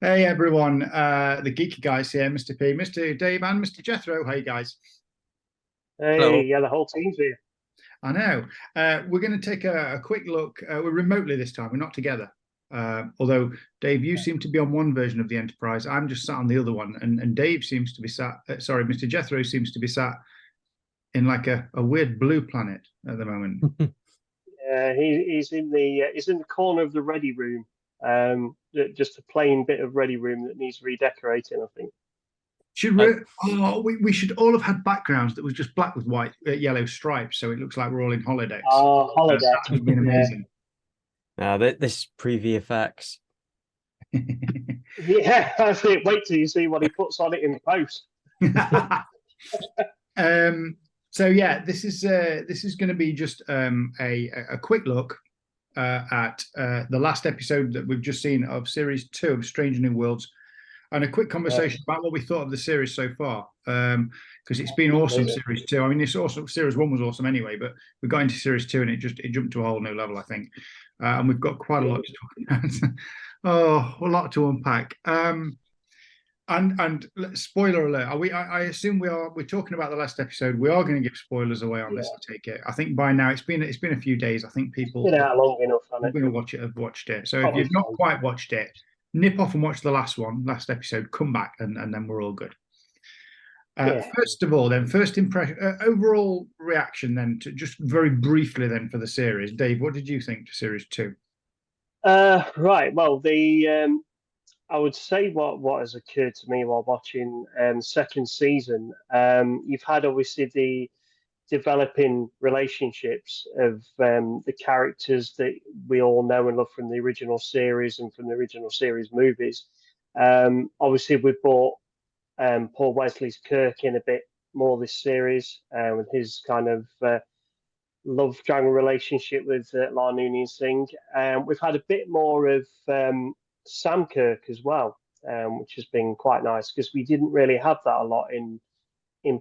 Hey everyone, the Geeky guys here, Mr. P, Mr. Dave, and Mr. Jethro. Hey guys. Hey, Hello. yeah, the whole team's here. I know. We're going to take a quick look. We're remotely this time. We're not together. Although Dave, you seem to be on one version of the Enterprise. I'm just sat on the other one, and Dave seems to be sat. Sorry, Mr. Jethro seems to be sat in like a weird blue planet at the moment. He's in the corner of the ready room. Just a plain bit of ready room that needs redecorating, I think. Should I, we? Oh, we should all have had backgrounds that was just black with white, yellow stripes, so it looks like we're all in holidays. That Holiday. would have been Yeah, amazing. Now, this preview effects. yeah. That's it. Wait till you see what he puts on it in post. um, so yeah, this is going to be just a quick look at the last episode that we've just seen of series 2 of Strange New Worlds, and a quick conversation Yes, about what we thought of the series so far. Because it's been awesome, absolutely. series 2. I mean, it's awesome. Series 1 was awesome anyway, but we got into series 2 and it jumped to a whole new level, I think. And we've got quite a lot to talk about. Oh, a lot to unpack. And spoiler alert, are we? I assume we're talking about the last episode. We are going to give spoilers away on this. Yeah, I take it. I think by now it's been a few days. I think people been out long enough on who are it. going to watch it have watched it. So if Probably you've not fine. quite watched it, nip off and watch the last episode. Come back and then we're all good. Yeah. First of all, then first impression, overall reaction. Then to just very briefly then for the series, Dave, what did you think to series 2? Right. Well, the I would say what has occurred to me while watching second season. You've had obviously the developing relationships of the characters that we all know and love from the original series and from the original series movies. Obviously, we brought Paul Wesley's Kirk in a bit more this series with his kind of love triangle relationship with La Noonien Singh. We've had a bit more of Sam Kirk as well, which has been quite nice because we didn't really have that a lot in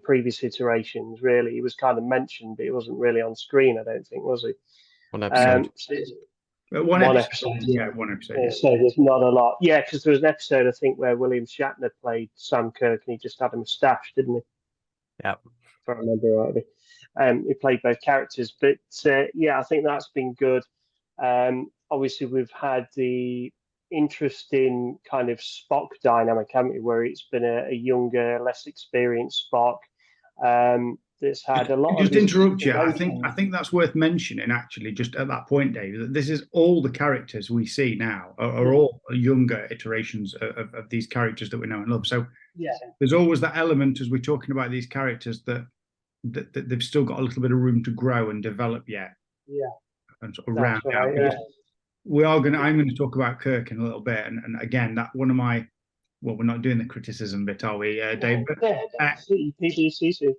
previous iterations. Really, he was kind of mentioned, but he wasn't really on screen. I don't think was he? One episode. So it's One one episode. episode. Yeah, one episode. Yeah. So there's not a lot. Yeah, because there was an episode I think where William Shatner played Sam Kirk and he just had a moustache, didn't he? Yeah. If I remember rightly. He played both characters, but yeah, I think that's been good. Obviously, we've had the interesting kind of Spock dynamic, haven't we? Where it's been a younger, less experienced Spock that's had a lot of Just his interrupt you. I emotions. think that's worth mentioning actually, just at that point, Dave, that this is all the characters we see now are all younger iterations of these characters that we know and love. So Yeah, there's always that element as we're talking about these characters that they've still got a little bit of room to grow and develop yet yeah, and sort of round that's out. right. Because we are going to, I'm going to talk about Kirk in a little bit. And again, that one of my, well, we're not doing the criticism bit, are we, Dave? But Yeah, PBCC.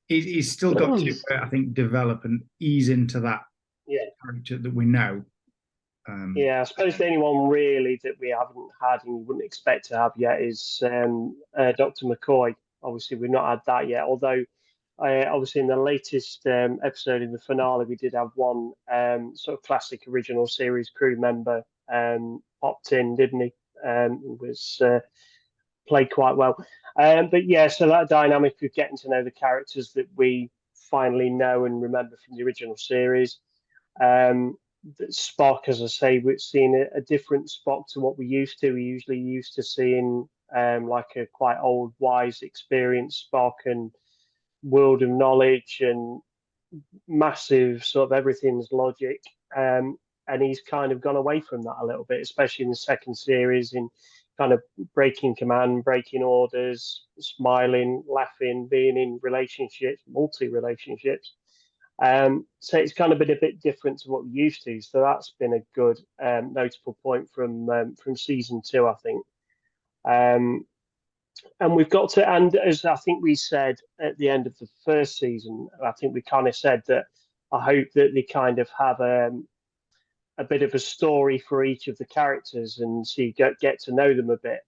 he's still got to, I think, develop and ease into that Yeah. character that we know. Yeah, I suppose the only one really that we haven't had and you wouldn't expect to have yet is Dr. McCoy. Obviously, we've not had that yet. Although, obviously, in the latest episode in the finale, we did have one sort of classic original series crew member popped in, didn't he? Was played quite well. But yeah, so that dynamic of getting to know the characters that we finally know and remember from the original series. Um, Spock, as I say, we're seeing a different Spock to what we used to. We usually used to seeing like a quite old, wise, experienced Spock and world of knowledge and massive sort of everything's logic. And he's kind of gone away from that a little bit, especially in the second series, in kind of breaking command, breaking orders, smiling, laughing, being in relationships, multi relationships. So it's kind of been a bit different to what we used to. So that's been a good notable point from season 2, I think. Um, and we've got to, and as I think we said at the end of the first season, I think we kind of said that I hope that they kind of have a bit of a story for each of the characters and so you get to know them a bit,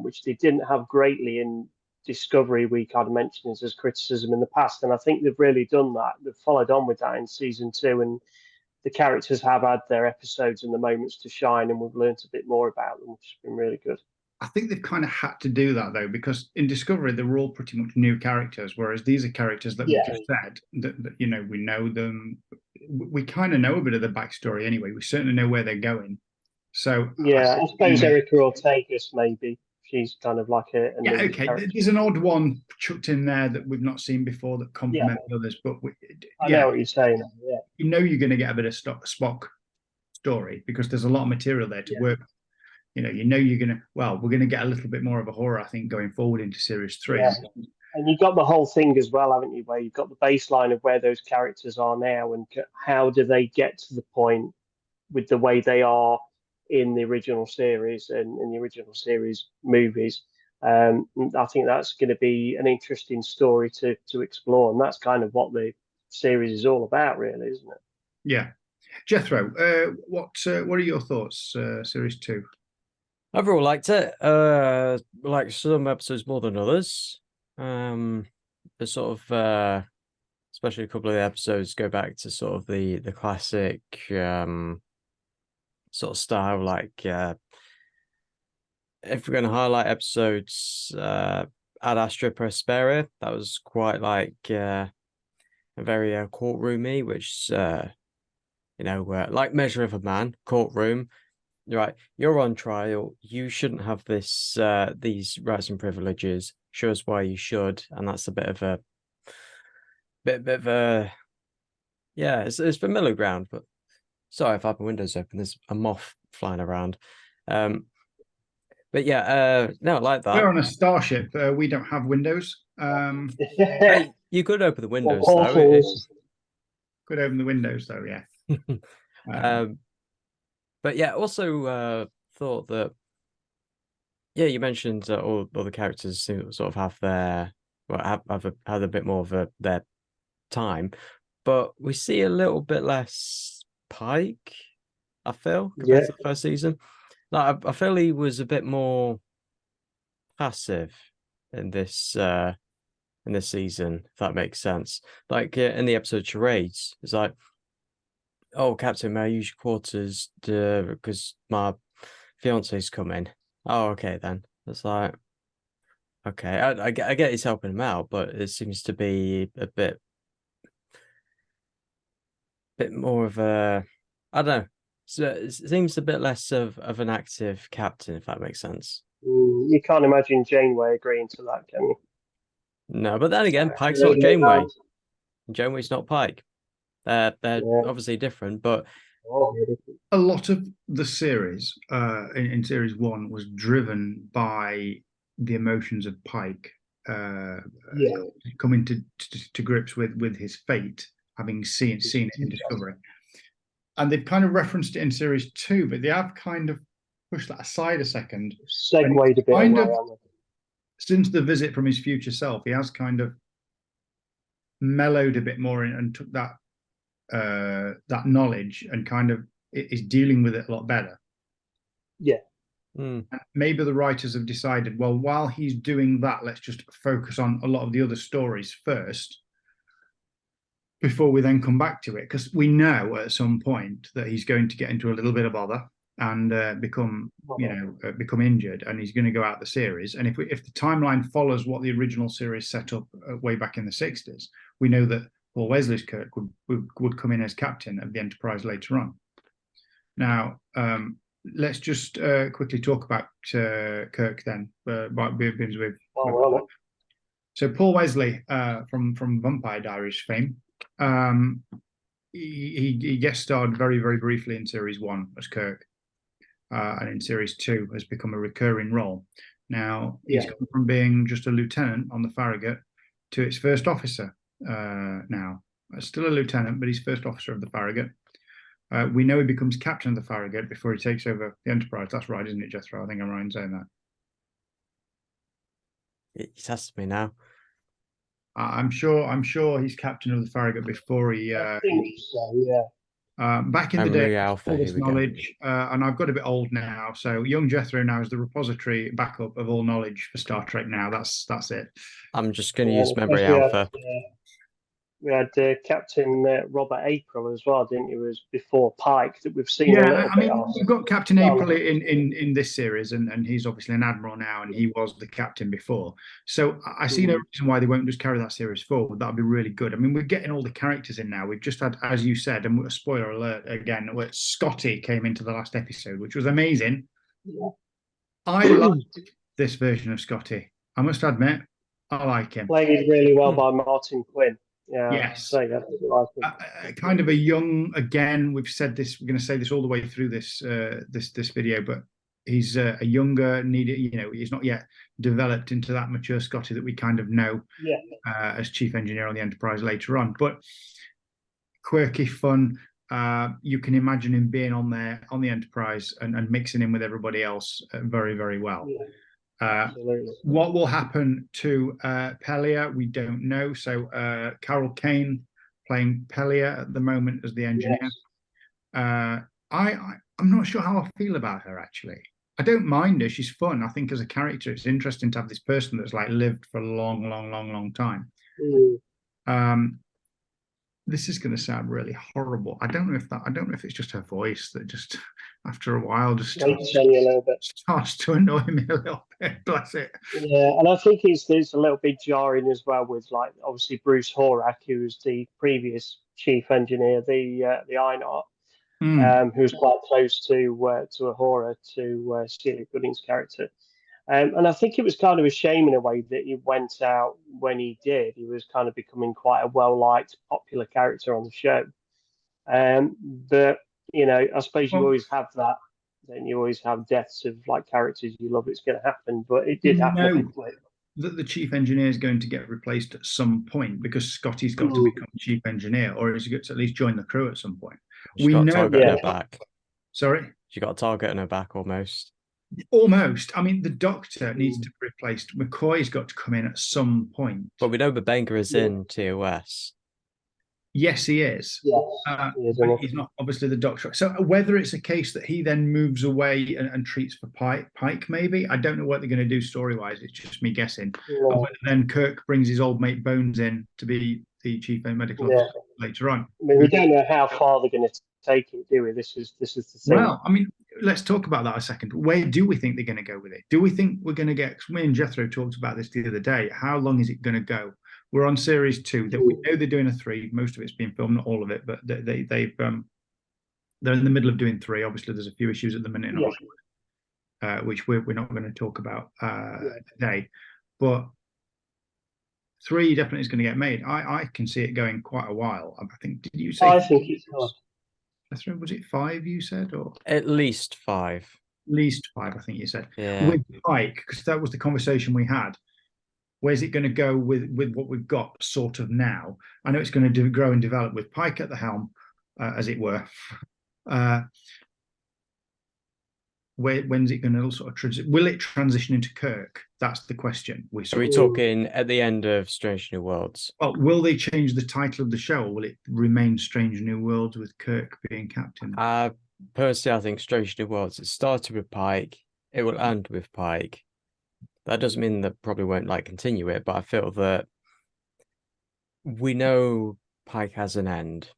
which they didn't have greatly in Discovery. We kind of mentioned as criticism in the past, and I think they've really done that. They've followed on with that in season 2, and the characters have had their episodes and the moments to shine, and we've learned a bit more about them, which has been really good. I think they've kind of had to do that though, because in Discovery they were all pretty much new characters, whereas these are characters that we've just said that you know, we know them, we kind of know a bit of the backstory anyway. We certainly know where they're going. So I suppose Erica Ortegas maybe she's kind of like a yeah, okay. character. There's an odd one chucked in there that we've not seen before that complements the others, but I know what you're saying. Yeah, you know, you're going to get a bit of Spock story because there's a lot of material there to work. You know you're gonna. Well, we're gonna get a little bit more of a horror, I think, going forward into series 3. Yeah. And you've got the whole thing as well, haven't you? Where you've got the baseline of where those characters are now, and how do they get to the point with the way they are in the original series and in the original series movies. I think that's going to be an interesting story to explore, and that's kind of what the series is all about, really, isn't it? Yeah, Jethro, what are your thoughts? Series 2. Overall, liked it. Like some episodes more than others. The sort of, especially a couple of the episodes go back to sort of the classic sort of style. Like, if we're going to highlight episodes, Ad Astra per Aspera, that was quite like a very courtroomy, which you know, like Measure of a Man, courtroom. Right, you're on trial. You shouldn't have this these rights and privileges. Show us why you should, and that's a bit of a yeah. It's for middle ground. But sorry if I have my windows open. There's a moth flying around. But yeah, no, I like that. We're on a starship. We don't have windows. Hey, you could open the windows though. Could open the windows though, yeah. But yeah, also thought that, yeah, you mentioned all the characters seem to sort of have their, well, have had a bit more of their time, but we see a little bit less Pike, I feel, compared to the first season. Like, I feel he was a bit more passive in this season, if that makes sense. Like in the episode Charades, it's like, oh, Captain, may I use your quarters because my fiance's coming? Oh, okay, then. It's like, okay, I get he's helping him out, but it seems to be a bit more of a, I don't know. So it seems a bit less of an active captain, if that makes sense. You can't imagine Janeway agreeing to that, can you? No, but then again, Pike's not Janeway. Janeway's not Pike. They're obviously different, but a lot of the series in series 1 was driven by the emotions of Pike coming to grips with his fate, having seen it in Discovery. And they've kind of referenced it in series 2, but they have kind of pushed that aside a second. Segued a bit away. Since the visit from his future self, he has kind of mellowed a bit more and took that knowledge and kind of is dealing with it a lot better. Yeah. Maybe the writers have decided, well, while he's doing that, let's just focus on a lot of the other stories first before we then come back to it, because we know at some point that he's going to get into a little bit of bother and become injured, and he's going to go out the series. And if the timeline follows what the original series set up way back in the 60s, we know that Paul Wesley's Kirk would come in as captain of the Enterprise later on. Now, let's just quickly talk about Kirk then. So Paul Wesley from Vampire Diaries fame, he guest starred very, very briefly in series 1 as Kirk, and in series 2 has become a recurring role. Now he's gone from being just a lieutenant on the Farragut to its first officer. Now still a lieutenant, but he's first officer of the Farragut. We know he becomes captain of the Farragut before he takes over the Enterprise. That's right, isn't it, Jethro? I think I'm right in saying that. He's asked me now. I'm sure he's captain of the Farragut before he. I think so, yeah. Back in the day, Alpha, all this knowledge, and I've got a bit old now, so young Jethro now is the repository backup of all knowledge for Star Trek. Now that's it. I'm just going to use Memory Alpha. we had Captain Robert April as well, didn't you? It was before Pike that we've seen a little bit of. We've got Captain April in this series, and he's obviously an admiral now, and he was the captain before. So I see no reason why they won't just carry that series forward. That'd be really good. I mean, we're getting all the characters in now. We've just had, as you said, and spoiler alert again, where Scotty came into the last episode, which was amazing. Yeah. I liked this version of Scotty. I must admit, I like him. Played really well by Martin Quinn. Yeah, yes. So like kind of a young, again, we've said this, we're going to say this all the way through this this video, but he's a younger, he's not yet developed into that mature Scotty that we kind of know as chief engineer on the Enterprise later on. But quirky, fun. You can imagine him being on the Enterprise and mixing in with everybody else very, very well. Yeah. What will happen to Pelia, we don't know. So Carol Kane playing Pelia at the moment as the engineer. Yes. I'm not sure how I feel about her, actually. I don't mind her. She's fun. I think as a character, it's interesting to have this person that's like lived for a long, long, long, long time. This is going to sound really horrible. I don't know if it's just her voice that just after a while just starts to annoy me a little bit. Bless it. Yeah, and I think it's a little bit jarring as well with, like, obviously Bruce Horak, who's the previous chief engineer, the INOT, who's quite close to Uhura, to Celia Gooding's character. And I think it was kind of a shame in a way that he went out when he did. He was kind of becoming quite a well-liked, popular character on the show. But, I suppose you always have that. Then you always have deaths of like characters you love. It's going to happen, but it did happen. That the chief engineer is going to get replaced at some point because Scotty's got to become chief engineer, or is he got to at least join the crew at some point? We know target her back. Sorry, she got a target in her back almost. Almost. I mean, the Doctor needs to be replaced. McCoy's got to come in at some point. But we know Babenga is in TOS. Yes, he is. Yes, he's not obviously the Doctor. So whether it's a case that he then moves away and treats for Pike, maybe. I don't know what they're going to do story-wise. It's just me guessing. And whether then Kirk brings his old mate Bones in to be the chief medical officer later on. I mean, we don't know how far they're going to take it, do we? This is the thing. Well, I mean, let's talk about that a second. Where do we think they're going to go with it? Do we think we're going to get? Me and Jethro talked about this the other day. How long is it going to go? We're on series 2. That we know they're doing a 3. Most of it's been filmed, not all of it, but they're in the middle of doing 3. Obviously, there's a few issues at the minute in Hollywood, which we're not going to talk about today. But 3 definitely is going to get made. I can see it going quite a while. I think. Did you say? I think it's not. Was it 5 you said, or at least 5? At least 5, I think you said. Yeah. With Pike, because that was the conversation we had. Where's it going to go with what we've got sort of now? I know it's going to grow and develop with Pike at the helm, as it were. When's it going to sort of transition? Will it transition into Kirk? That's the question. Are we talking at the end of Strange New Worlds? Well, will they change the title of the show, or will it remain Strange New Worlds with Kirk being captain? Personally, I think Strange New Worlds, it started with Pike, it will end with Pike. That doesn't mean that probably won't continue it, but I feel that we know Pike has an end.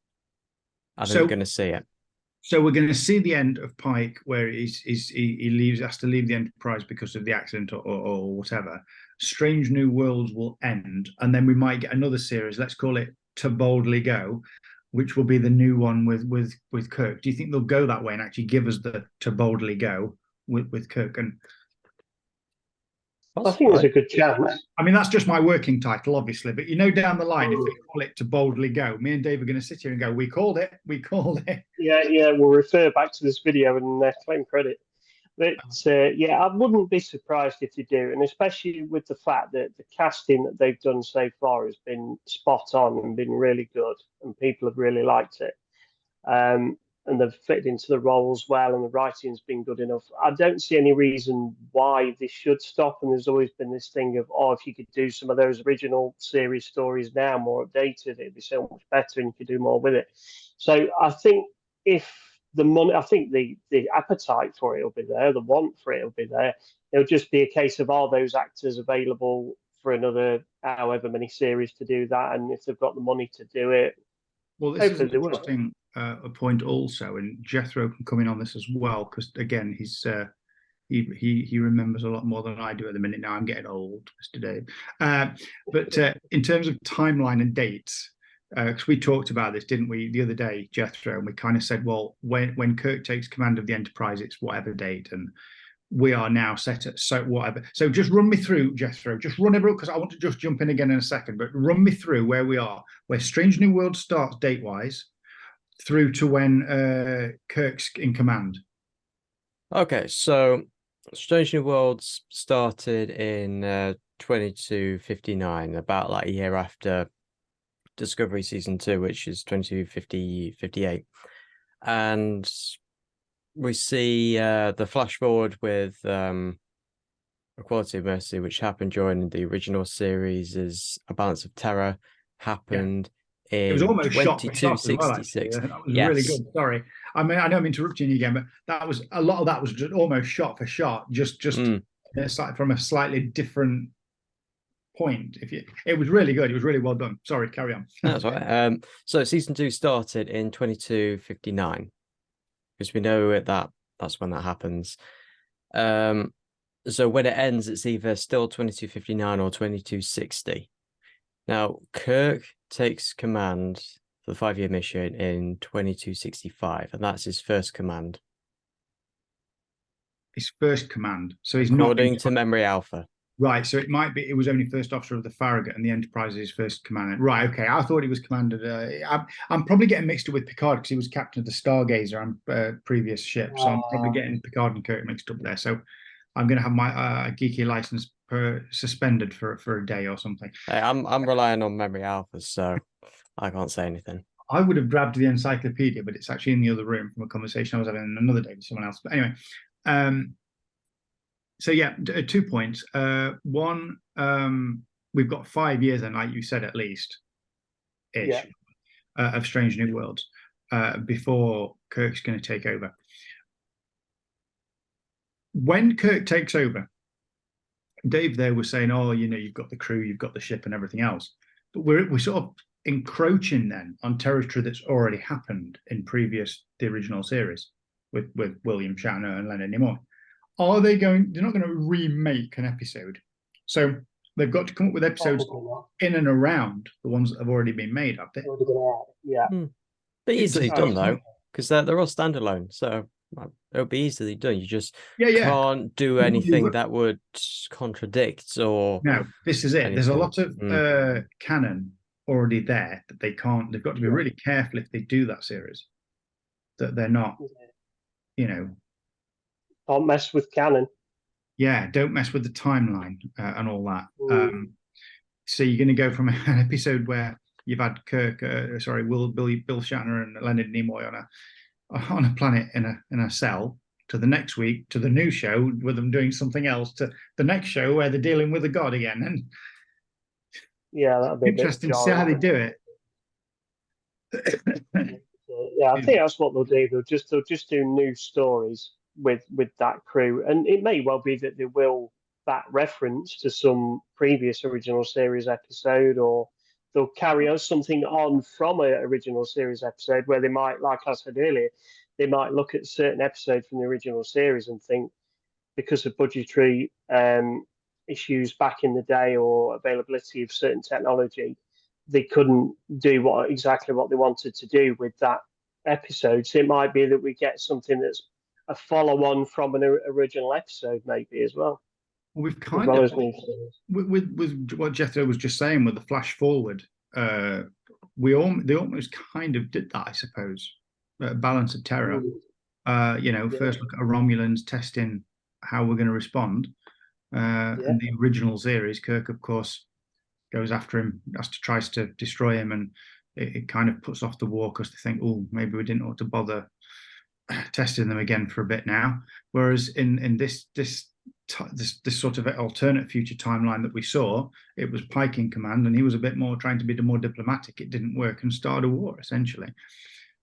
I think we're going to see it. So we're going to see the end of Pike, where he has to leave the Enterprise because of the accident or whatever. Strange New Worlds will end, and then we might get another series. Let's call it To Boldly Go, which will be the new one with Kirk. Do you think they'll go that way and actually give us the To Boldly Go with Kirk? And I think there's a good chance. I mean, that's just my working title, obviously. But down the line, if they call it To Boldly Go, me and Dave are going to sit here and go, we called it. Yeah, we'll refer back to this video and claim credit. But I wouldn't be surprised if they do. And especially with the fact that the casting that they've done so far has been spot on and been really good. And people have really liked it. And they've fitted into the roles well, and the writing's been good enough. I don't see any reason why this should stop. And there's always been this thing of, if you could do some of those original series stories now more updated, it'd be so much better, and you could do more with it. So I think if the money, I think the appetite for it will be there, the want for it will be there. It'll just be a case of, are those actors available for another however many series to do that, and if they've got the money to do it, well, this is an interesting point also, and Jethro can come in on this as well, because again, he remembers a lot more than I do at the minute. Now I'm getting old, Mr. Dave. But in terms of timeline and dates, because we talked about this, didn't we, the other day, Jethro, and we kind of said, well, when Kirk takes command of the Enterprise, it's whatever date, and we are now set at so whatever. So just run me through, Jethro. Just run everyone, because I want to just jump in again in a second, but run me through where we are, where Strange New World starts date-wise, through to when Kirk's in command. Okay, so Strange New Worlds started in 2259, about like a year after Discovery Season 2, which is 2258. And we see the flash forward with Equality of Mercy, which happened during the original series, is A Balance of Terror happened in it was almost shot for shot as well, 2266. That was really good. Sorry. I mean, I know I'm interrupting you again, but that was a lot of that was just almost shot for shot, just from a slightly different point. It was really good. It was really well done. Sorry, carry on. That's right. So season 2 started in 2259, because we know that's when that happens. So when it ends, it's either still 2259 or 2260. Now, Kirk takes command for the 5-year mission in 2265, and that's his first command. His first command. So he's according to Memory Alpha. Right, so it was only first officer of the Farragut, and the Enterprise is his first commander. Right, okay. I thought he was commander. I'm probably getting mixed up with Picard, because he was captain of the Stargazer on previous ship. So I'm probably getting Picard and Kirk mixed up there. So I'm going to have my Geeky license suspended for a day or something. Hey, I'm relying on Memory Alpha, so I can't say anything. I would have grabbed the encyclopedia, but it's actually in the other room from a conversation I was having another day with someone else. But anyway, so yeah, 2 points. One, we've got 5 years, and like you said, at least ish, of Strange New Worlds before Kirk's going to take over. When Kirk takes over, Dave there was saying, "Oh, you've got the crew, you've got the ship, and everything else," but we're sort of encroaching then on territory that's already happened in the original series with William Shatner and Leonard Nimoy. They're not going to remake an episode. So they've got to come up with episodes in and around the ones that have already been made, have they? Yeah. But easily done, though, because they're all standalone. So it'll be easily done. You just can't do anything that would contradict or... No, this is it. Anything. There's a lot of canon already there that they've got to be really careful if they do that series. That they're not, Don't mess with canon. Yeah, don't mess with the timeline and all that. So you're going to go from an episode where you've had Bill Shatner and Leonard Nimoy on a planet in a cell, to the next week to the new show with them doing something else, to the next show where they're dealing with a god again. And that'd be interesting to see how they do it. Yeah, I think that's what they'll do. They'll just do new stories with that crew, and it may well be that they will that reference to some previous original series episode, or they'll carry us something on from an original series episode where they might, like I said earlier, they might look at certain episodes from the original series and think, because of budgetary issues back in the day or availability of certain technology, they couldn't do exactly what they wanted to do with that episode. So it might be that we get something that's a follow-on from an original episode, maybe as well. We've kind of, with what Jethro was just saying with the flash forward, they almost kind of did that, I suppose. Balance of Terror. First look at a Romulans testing how we're going to respond. And the original series, Kirk, of course, goes after him, tries to destroy him, and it kind of puts off the war because they think, oh, maybe we didn't ought to bother testing them again for a bit now. Whereas in this sort of alternate future timeline that we saw, it was Pike in command, and he was a bit more trying to be more diplomatic. It didn't work and start a war, essentially.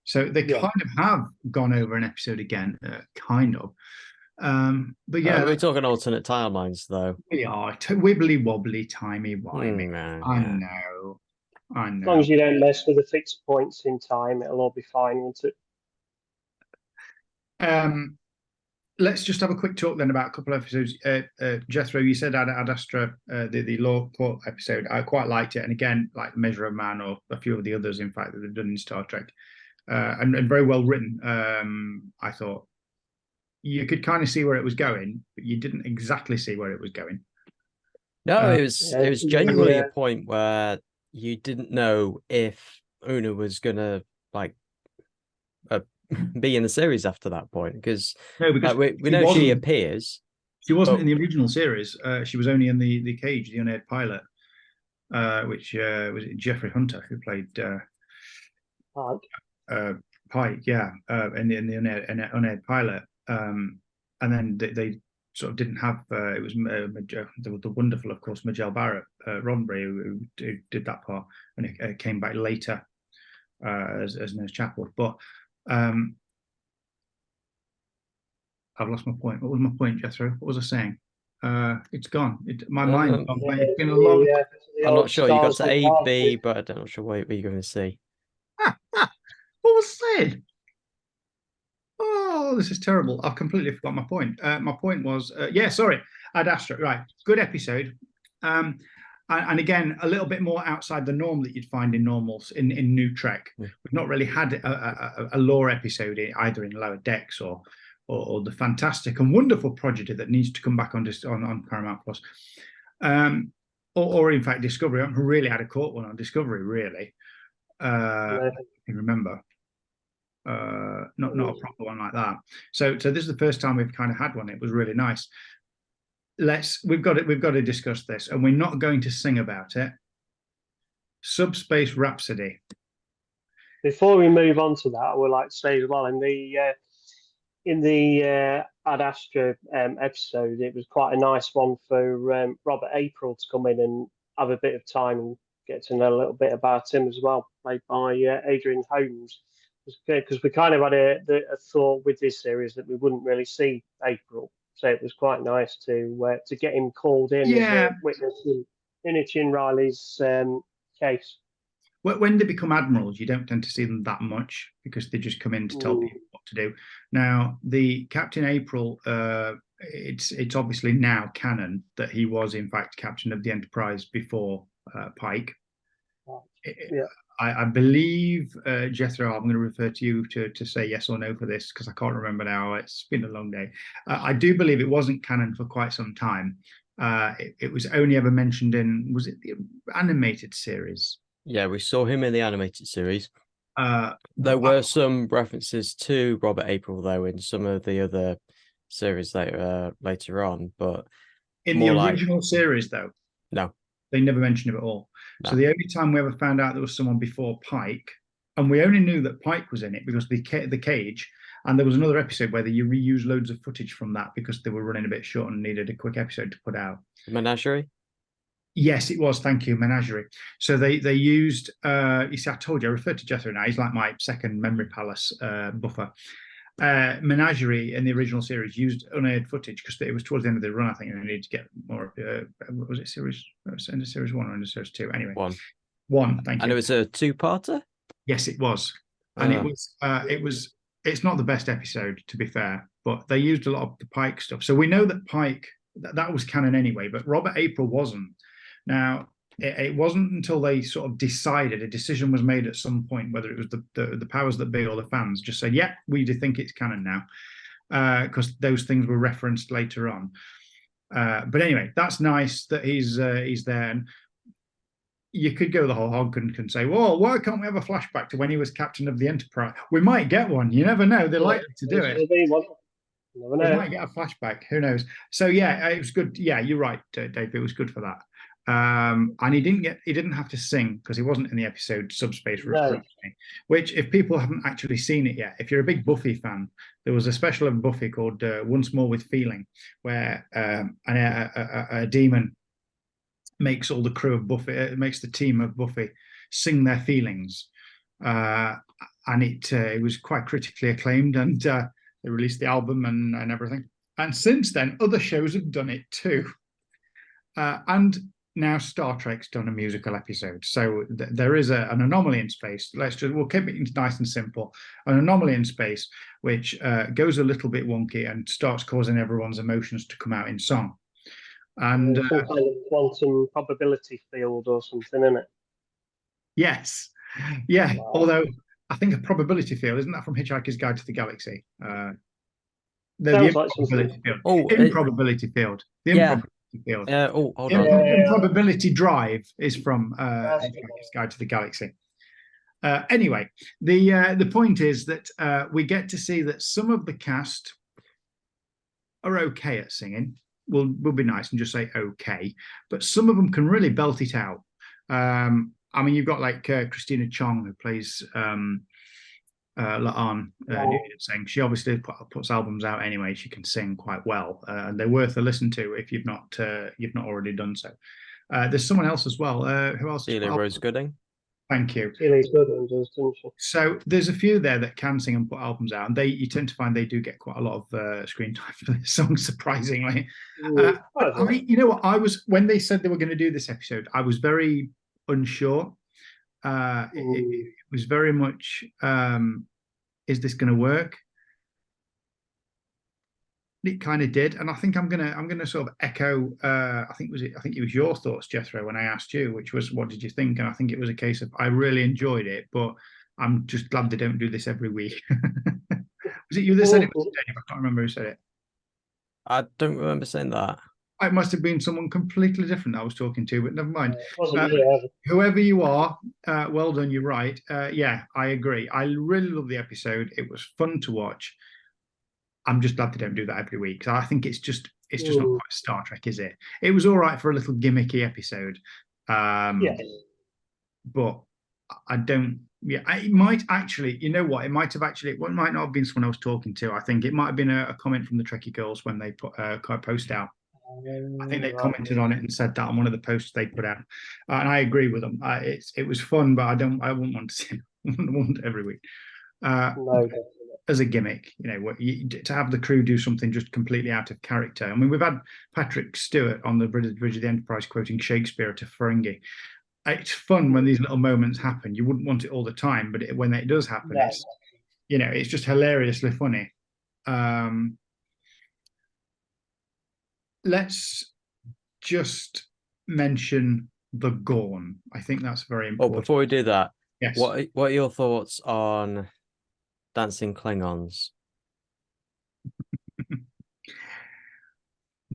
So they kind of have gone over an episode again, kind of. But yeah, we're talking alternate timelines, though. we are wibbly wobbly, timey wimey. I Yeah. know, I As long know. as you don't mess with the fixed points in time, it'll all be fine, won't it? Let's just have a quick talk then about a couple of episodes. Jethro, you said Ad Astra, the law court episode. I quite liked it, and again, like Measure of Man or a few of the others, in fact, that they've done in Star Trek, and very well written. I thought you could kind of see where it was going, but you didn't exactly see where it was going. No, it was genuinely a point where you didn't know if Una was gonna like be in the series after that point, because we know she appears. She wasn't in the original series. She was only in the Cage, the unaired pilot, which was Jeffrey Hunter, who played Pike, yeah, in the unaired pilot. And then they sort of didn't have. It was the wonderful, of course, Majel Barrett, Roddenberry, who did that part, and it came back later as Nurse Chapel. But I've lost my point. What was my point, Jethro? What was I saying? It's gone. My mind's gone. It's been a long. I'm not sure. You got to A, B, but I'm not sure what you're going to see. What was I saying? Oh, this is terrible. I've completely forgot my point. My point was, sorry, Ad Astra. Right, good episode. And again, a little bit more outside the norm that you'd find in normals in New Trek. Yeah. We've not really had a lore episode either in Lower Decks or the fantastic and wonderful Prodigy that needs to come back on Paramount Plus, or in fact Discovery. I haven't really had a caught one on Discovery, really. I can remember. Not a proper one like that. So this is the first time we've kind of had one. It was really nice. We've got to discuss this, and we're not going to sing about it. Subspace Rhapsody. Before we move on to that, I would like to say as well, in the Ad Astra episode, it was quite a nice one for Robert April to come in and have a bit of time and get to know a little bit about him as well, played by Adrian Holmes. Because we kind of had a thought with this series that we wouldn't really see April, so it was quite nice to get him called in as a witness in Chin Riley's case. When they become admirals, you don't tend to see them that much because they just come in to tell people what to do. Now, the Captain April, it's obviously now canon that he was in fact captain of the Enterprise before Pike. Yeah. I believe, Jethro, I'm going to refer to you to say yes or no for this because I can't remember now. It's been a long day. I do believe it wasn't canon for quite some time. It was only ever mentioned was it the animated series? Yeah, we saw him in the animated series. There were some references to Robert April, though, in some of the other series later on. But in the original series, though, no, they never mentioned him at all. No. So the only time we ever found out there was someone before Pike, and we only knew that Pike was in it because the Cage, and there was another episode where they reused loads of footage from that because they were running a bit short and needed a quick episode to put out. Menagerie? Yes, it was. Thank you, Menagerie. So they used. You see, I told you, I referred to Jethro now. He's like my second memory palace buffer. Menagerie in the original series used unaired footage because it was towards the end of the run, I think, and they needed to get more. Was it series? Into series 1 or into series 2? Anyway, one. Thank you. And it was a two-parter. Yes, it was, and it was. It's not the best episode, to be fair, but they used a lot of the Pike stuff. So we know that Pike that was canon anyway, but Robert April wasn't. Now, it wasn't until they sort of decided, a decision was made at some point, whether it was the powers that be or the fans, just said, yeah, we do think it's canon now, because those things were referenced later on. But anyway, that's nice that he's there. And you could go the whole hog and say, well, why can't we have a flashback to when he was captain of the Enterprise? We might get one. You never know. They're likely to do it. We might get a flashback. Who knows? So yeah, it was good. Yeah, you're right, Dave. It was good for that. And he didn't have to sing because he wasn't in the episode Subspace Rhapsody, which, if people haven't actually seen it yet, if you're a big Buffy fan, there was a special of Buffy called Once More with Feeling, where a demon makes all the crew of Buffy, makes the team of Buffy sing their feelings, and it was quite critically acclaimed, and they released the album and everything. And since then, other shows have done it too. And now Star Trek's done a musical episode. So there is an anomaly in space. We'll keep it nice and simple. An anomaly in space, which goes a little bit wonky and starts causing everyone's emotions to come out in song. And some kind of quantum probability field or something, isn't it? Yes. Yeah. Wow. Although I think a probability field, isn't that from Hitchhiker's Guide to the Galaxy? The improbability field. Oh, improbability field. The improbability field. Hold on. Improbability drive is from Hitchhiker's Guide to the Galaxy. Anyway, the point is that we get to see that some of the cast are okay at singing. We'll be nice and just say okay, but some of them can really belt it out. I mean, you've got like Christina Chong, who plays La'an saying she obviously puts albums out anyway. She can sing quite well, and they're worth a listen to if you've not already done so. There's someone else as well. Who else? Celia Rose Gooding. Thank you. Celia's Gooding does, doesn't she? So there's a few there that can sing and put albums out, and you tend to find they do get quite a lot of screen time for their songs, surprisingly. I mean, you know what? When they said they were going to do this episode, I was very unsure. It was very much, is this going to work? It kind of did, and I think I'm gonna sort of echo. I think it was your thoughts, Jethro, when I asked you, which was, what did you think? And I think it was a case of, I really enjoyed it, but I'm just glad they don't do this every week. Was it you that said it? I can't remember who said it. I don't remember saying that. It must have been someone completely different I was talking to, but never mind. Yeah. Whoever you are, well done. You're right. Yeah, I agree. I really love the episode. It was fun to watch. I'm just glad they don't do that every week. I think it's just not quite Star Trek, is it? It was all right for a little gimmicky episode, but I don't. Yeah, it might actually. You know what? It might not have been someone I was talking to. I think it might have been a comment from the Trekkie girls when they put a post out. I think they commented on it and said that on one of the posts they put out, and I agree with them. It was fun, but I wouldn't want to see it every week. No. As a gimmick, to have the crew do something just completely out of character. I mean, we've had Patrick Stewart on the Bridge of the Enterprise quoting Shakespeare to Ferengi. It's fun when these little moments happen. You wouldn't want it all the time, but when it does happen, it's just hilariously funny. Let's just mention the Gorn. I think that's very important. Oh, before we do that, yes. What are your thoughts on dancing Klingons?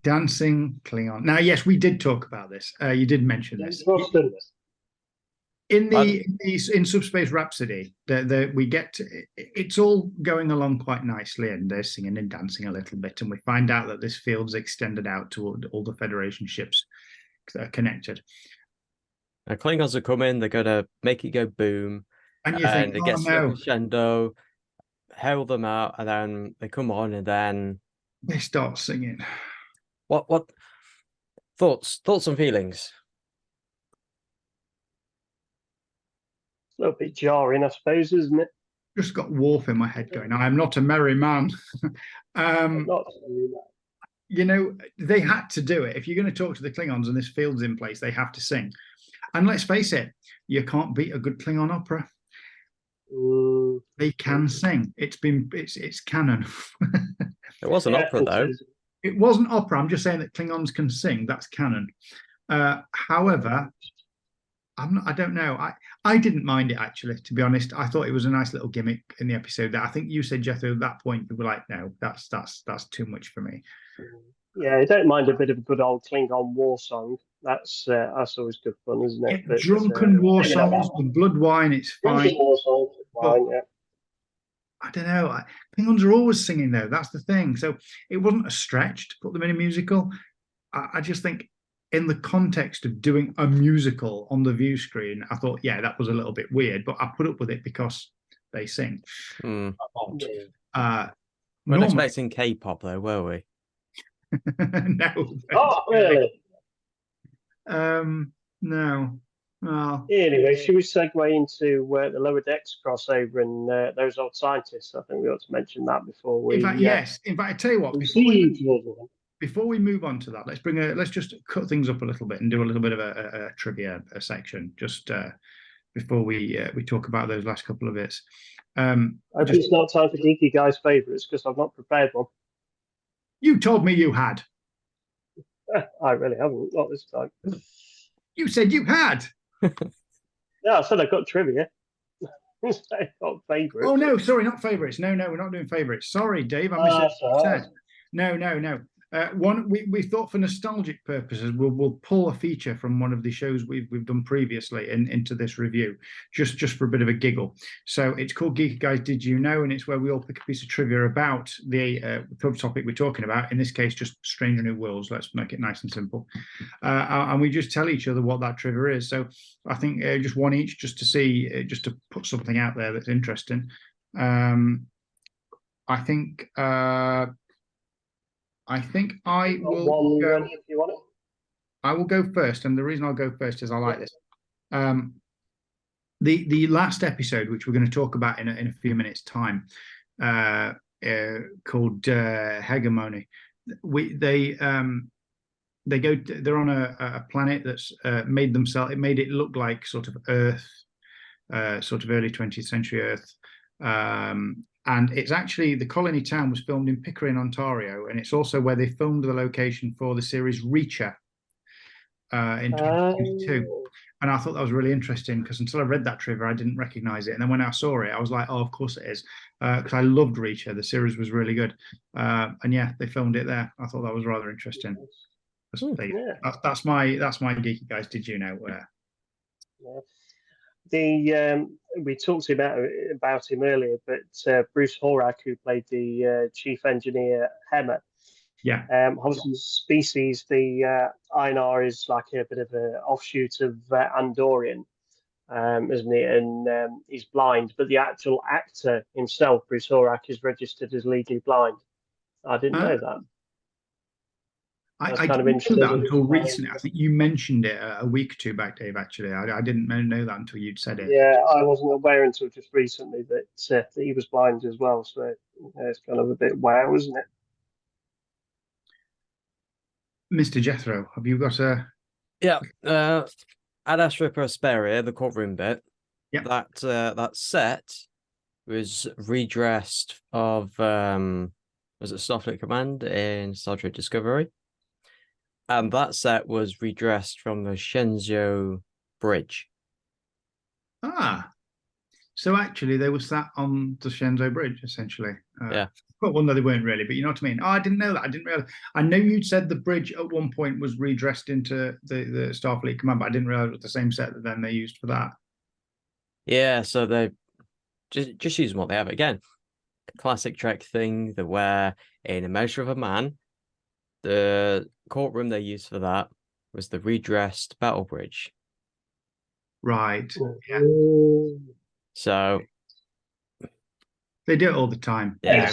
Dancing Klingon. Now, yes, we did talk about this. You did mention this. In Subspace Rhapsody, we get it's all going along quite nicely, and they're singing and dancing a little bit, and we find out that this field's extended out to all the Federation ships that are connected. Now, Klingons are coming. They're gonna make it go boom, and you think, it gets crescendo, herald them out, and then they come on, and then they start singing. What thoughts and feelings? A little bit jarring, I suppose, isn't it? Just got Worf in my head going, I am not a merry man. They had to do it. If you're going to talk to the Klingons and this field's in place, they have to sing. And let's face it, you can't beat a good Klingon opera. They can sing. It's canon. It was an opera, though. It wasn't opera. I'm just saying that Klingons can sing. That's canon. However, I don't know. I didn't mind it, actually, to be honest. I thought it was a nice little gimmick in the episode. That I think you said, Jethro, at that point you were like, no, that's too much for me. Yeah, I don't mind a bit of a good old Klingon war song. That's always good fun, isn't it? But, drunken war songs with blood wine, it's fine. War songs with wine, yeah. I don't know. Klingons are always singing, though. That's the thing. So it wasn't a stretch to put them in a musical. I just think, in the context of doing a musical on the view screen, I thought, yeah, that was a little bit weird, but I put up with it because they sing. We're not expecting K-pop, though, were we? No. Oh, really? No. Well, Anyway, should we segue into the Lower Decks crossover and those old scientists? I think we ought to mention that before we. in fact, yes. In fact, I tell you what. Before we move on to that, let's just cut things up a little bit and do a little bit of a trivia section just before we talk about those last couple of bits. I hope it's not time for Geeky Guy's favourites because I've not prepared one. You told me you had. I really haven't, not this time. You said you had. Yeah, I said I've got trivia. I got favourites. Oh no, sorry, not favourites. No, we're not doing favourites. Sorry, Dave, I misunderstood. No. We thought for nostalgic purposes we'll pull a feature from one of the shows we've done previously into this review, just for a bit of a giggle. So it's called Geeky Guys Did You Know, and it's where we all pick a piece of trivia about the topic we're talking about. In this case, just Stranger New Worlds. Let's make it nice and simple, and we just tell each other what that trivia is. So I think just one each, just to see, just to put something out there that's interesting. I think I will go. If you want it. I will go first, and the reason I'll go first is I like this. The last episode, which we're going to talk about in a few minutes' time, called Hegemony. They're on a planet that's made it look like sort of Earth, sort of early 20th century Earth. And it's actually, the colony town was filmed in Pickering, Ontario, and it's also where they filmed the location for the series Reacher in 2022. And I thought that was really interesting because until I read that trivia, I didn't recognize it. And then when I saw it, I was like, oh, of course it is. Because I loved Reacher. The series was really good. And yeah, they filmed it there. I thought that was rather interesting. That's my Geeky Guys Did You Know? We talked about him earlier, but Bruce Horak, who played the chief engineer Hemmer, obviously species, the Einar is like a bit of an offshoot of Andorian, isn't he? And he's blind, but the actual actor himself, Bruce Horak, is registered as legally blind. I didn't know that. I didn't know that until recently. I think you mentioned it a week or two back, Dave, actually. I didn't know that until you'd said it. Yeah, I wasn't aware until just recently that he was blind as well. So it's kind of a bit wow, isn't it? Mr. Jethro, have you got a... Yeah, Ad Astra Prosperia, the courtroom bit. Yeah. That set was redressed of, was it Starfleet Command in Star Trek Discovery? And that set was redressed from the Shenzhou Bridge. So actually they were sat on the Shenzhou Bridge, essentially. Yeah. Well, no, they weren't really, but you know what I mean? Oh, I didn't know that. I didn't realize. I know you'd said the bridge at one point was redressed into the Starfleet Command, but I didn't realize it was the same set that then they used for that. Yeah, so they just using what they have. Again, classic Trek thing, that where in A Measure of a Man, the courtroom they used for that was the redressed battle bridge. Right. Yeah. So they do it all the time. Yeah.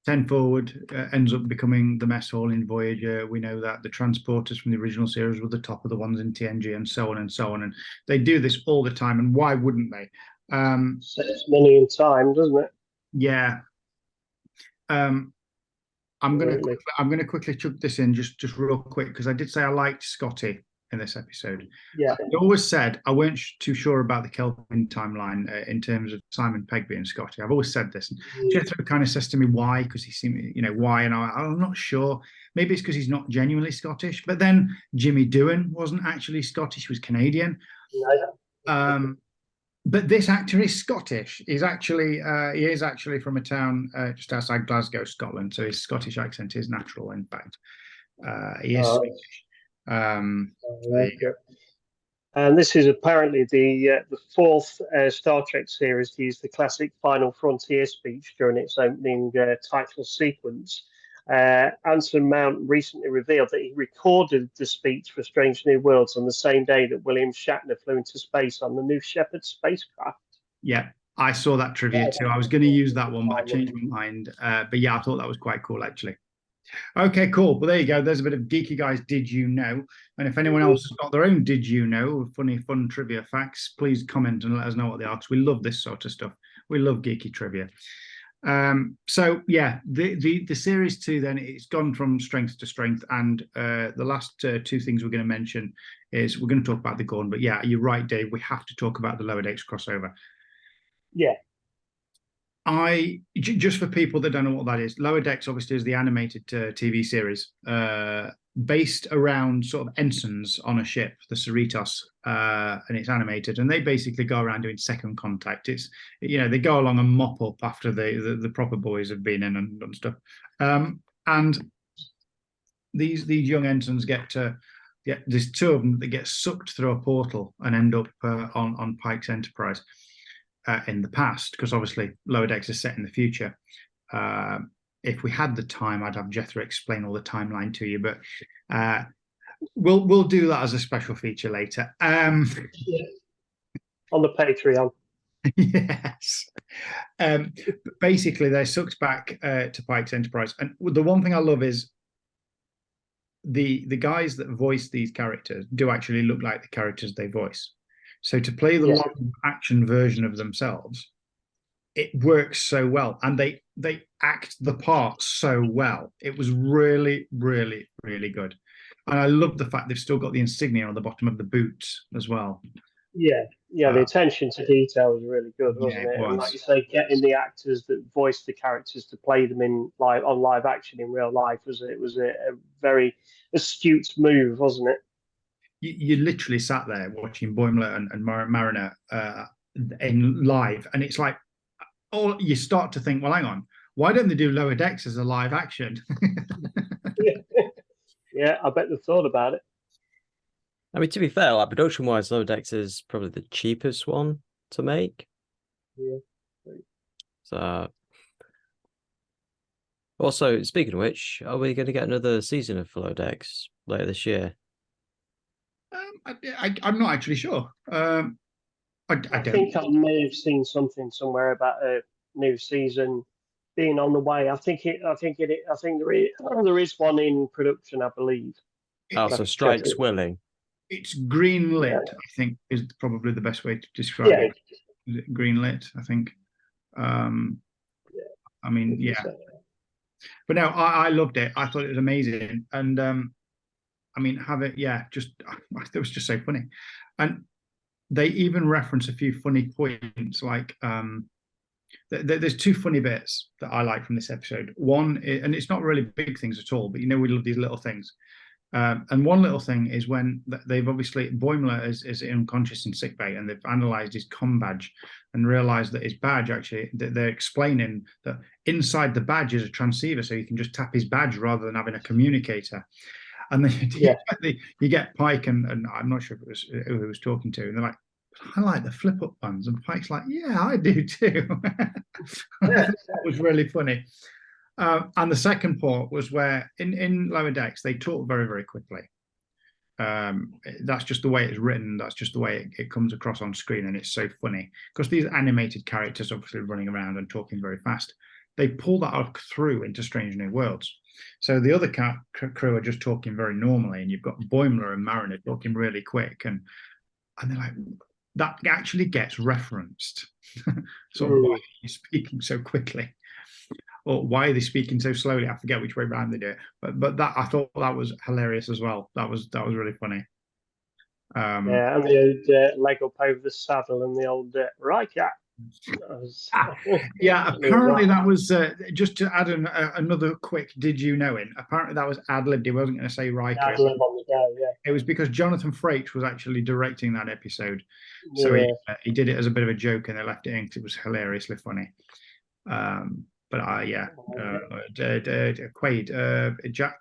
10 Forward ends up becoming the mess hall in Voyager. We know that the transporters from the original series were the top of the ones in TNG, and so on and so on. And they do this all the time. And why wouldn't they? Saves money and time, doesn't it? Yeah. I'm gonna quickly chuck this in just real quick, because I did say I liked Scotty in this episode. Yeah. I always said I weren't too sure about the Kelvin timeline in terms of Simon Pegg being Scotty. I've always said this. And Jethro kind of says to me why, because he seemed, why, and I'm not sure. Maybe it's because he's not genuinely Scottish. But then Jimmy Doohan wasn't actually Scottish; he was Canadian. But this actor is Scottish. He is actually from a town just outside Glasgow, Scotland. So his Scottish accent is natural. In fact, he is Scottish. And this is apparently the fourth Star Trek series to use the classic Final Frontier speech during its opening title sequence. Anson Mount recently revealed that he recorded the speech for Strange New Worlds on the same day that William Shatner flew into space on the New Shepard spacecraft. Yeah, I saw that trivia too. I was going to use that one, but I changed my mind. But yeah, I thought that was quite cool, actually. Okay, cool. Well, there you go. There's a bit of Geeky Guys Did You Know? And if anyone else has got their own Did You Know, funny, fun trivia facts, please comment and let us know what they are, because we love this sort of stuff. We love geeky trivia. So yeah, the series 2 then, it's gone from strength to strength, and the last 2 things we're going to mention is we're going to talk about the Gorn, but yeah, you're right, Dave, we have to talk about the Lower Decks crossover. Yeah. Just for people that don't know what that is, Lower Decks obviously is the animated TV series based around sort of ensigns on a ship, the Cerritos, and it's animated, and they basically go around doing second contact. It's, you know, they go along and mop up after the proper boys have been in and stuff, and these young ensigns there's 2 of them that get sucked through a portal and end up on Pike's Enterprise. In the past, because obviously Lower Decks is set in the future. If we had the time, I'd have Jethro explain all the timeline to you, but we'll do that as a special feature later. Yeah. On the Patreon. Yes. Basically, they're sucked back to Pike's Enterprise, and the one thing I love is the guys that voice these characters do actually look like the characters they voice. So to play the live action version of themselves, it works so well, and they act the part so well. It was really, really, really good, and I love the fact they've still got the insignia on the bottom of the boots as well. Yeah, the attention to detail was really good, wasn't it? And like you say, getting the actors that voice the characters to play them in live action in real life was a very astute move, wasn't it? You literally sat there watching Boimler and Mariner in live, and it's like, you start to think, well, hang on, why don't they do Lower Decks as a live action? Yeah, I bet they've thought about it. I mean, to be fair, like production-wise, Lower Decks is probably the cheapest one to make. Yeah. So, also, speaking of which, are we going to get another season of Lower Decks later this year? I'm not actually sure. I think I may have seen something somewhere about a new season being on the way. I think there is one in production, I believe. So Strike's willing. It's green lit, I think, is probably the best way to describe it. Is it green lit, I think. I mean, yeah. But no, I loved it. I thought it was amazing. And I mean, it was just so funny. And they even reference a few funny points, like there's 2 funny bits that I like from this episode. One, and it's not really big things at all, but you know, we love these little things. And one little thing is when they've obviously, Boimler is unconscious in sickbay, and they've analysed his comm badge and realised that his badge actually, they're explaining that inside the badge is a transceiver, so you can just tap his badge rather than having a communicator. And then you get Pike, and I'm not sure if it was who he was talking to, and they're like, I like the flip up ones, and Pike's like, yeah, I do too. That was really funny. And the second part was where in Lower Decks they talk very, very quickly. That's just the way it's written. That's just the way it comes across on screen, and it's so funny because these animated characters obviously running around and talking very fast. They pull that up through into Strange New Worlds. So the other crew are just talking very normally, and you've got Boimler and Mariner talking really quick, and they're like, that actually gets referenced. Sort of, why are you speaking so quickly? Or why are they speaking so slowly? I forget which way around they do it, but that, I thought that was hilarious as well. That was really funny. And the old leg up over the saddle and the old right, yeah. Yeah, apparently that was just to add another quick did you know in. Apparently that was ad-libbed. He wasn't going to say Riker. Ad-lib on the go, yeah. It was because Jonathan Frakes was actually directing that episode, so he did it as a bit of a joke, and they left it in because it was hilariously funny. But Quaid, Jack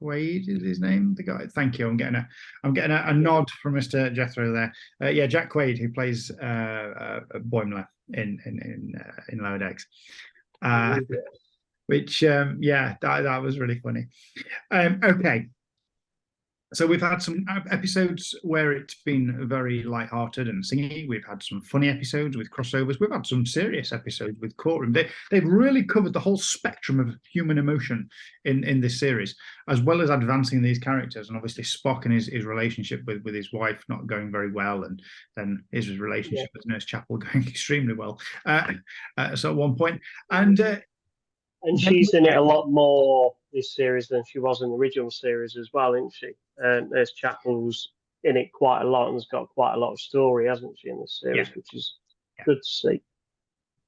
Quaid is his name, the guy. Thank you. I'm getting a nod from Mr Jethro there. Yeah, Jack Quaid, who plays Boimler in Lower Decks. Which that was really funny. Okay, So we've had some episodes where it's been very light-hearted and singy. We've had some funny episodes with crossovers. We've had some serious episodes with courtroom. They've really covered the whole spectrum of human emotion in this series, as well as advancing these characters. And obviously Spock and his relationship with his wife not going very well, and then his relationship with Nurse Chapel going extremely well. So at one point, and she's in it a lot more this series than she was in the original series as well, isn't she? Nurse Chapel's in it quite a lot and has got quite a lot of story, hasn't she, in the series, which is good to see.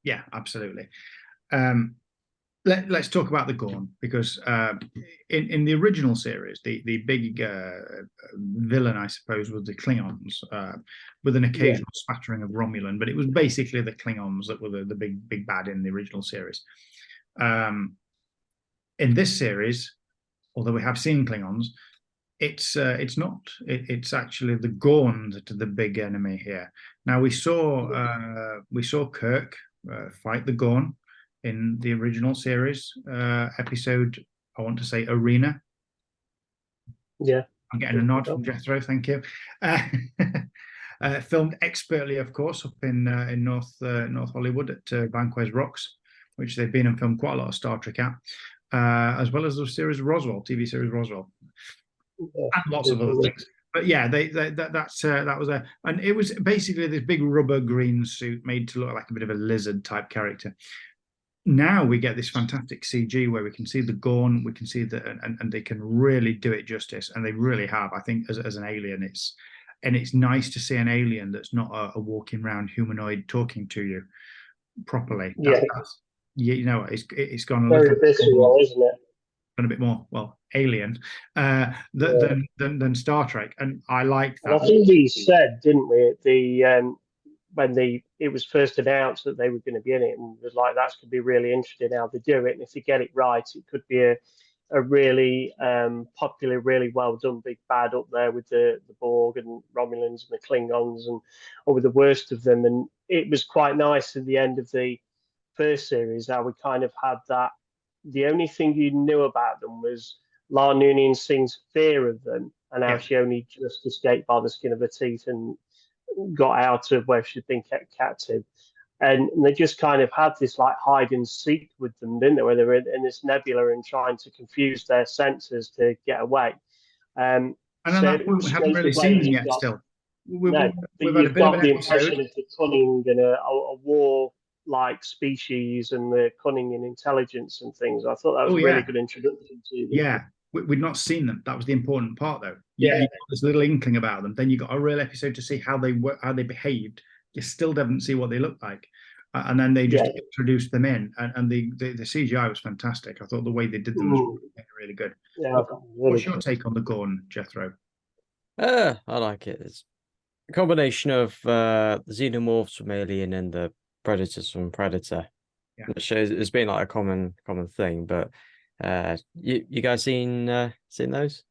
Yeah, absolutely. Let's talk about the Gorn, because in the original series, the big villain, I suppose, was the Klingons, with an occasional spattering of Romulan, but it was basically the Klingons that were the big bad in the original series. In this series, although we have seen Klingons, it's not. It's actually the Gorn that are the big enemy here. Now we saw Kirk fight the Gorn in the original series episode. I want to say Arena. Yeah, I'm getting a nod from Jethro. Thank you. Filmed expertly, of course, up in North Hollywood at Banquez Rocks, which they've been and filmed quite a lot of Star Trek at, as well as the series Roswell, TV series Roswell, and lots of other things. But yeah, that was and it was basically this big rubber green suit made to look like a bit of a lizard type character. Now we get this fantastic CG where we can see the Gorn, we can see that, and they can really do it justice, and they really have. I think as an alien, it's nice to see an alien that's not a walking around humanoid talking to you properly. You know, it's gone a very little visceral, isn't it? Gone a bit more alien than Star Trek, and I like that. And I think we said, didn't we, when it was first announced that they were going to be in it, and it was like, that's going to be really interesting how they do it, and if they get it right, it could be a really popular, really well done big bad up there with the Borg and Romulans and the Klingons, and or with the worst of them. And it was quite nice at the end of the first series how we kind of had that. The only thing you knew about them was La Noonien Singh's fear of them, and how she only just escaped by the skin of her teeth and got out of where she'd been kept captive. And they just kind of had this like hide and seek with them, didn't they? Where they were in this nebula and trying to confuse their senses to get away. And at that point, we haven't really seen them yet. Still, we've had the impression of the cunning and a war-like species and the cunning and intelligence and things. I thought that was a really good introduction to them. Yeah, we'd not seen them. That was the important part, though. You got this little inkling about them. Then you got a real episode to see how they behaved. You still didn't see what they looked like, and then they just introduced them in, and the CGI was fantastic. I thought the way they did them was really good. Yeah, what's your take on the Gorn, Jethro? I like it. It's a combination of the xenomorphs from Alien and the predators from Predator. Yeah. It's been like a common thing, but you guys seen those?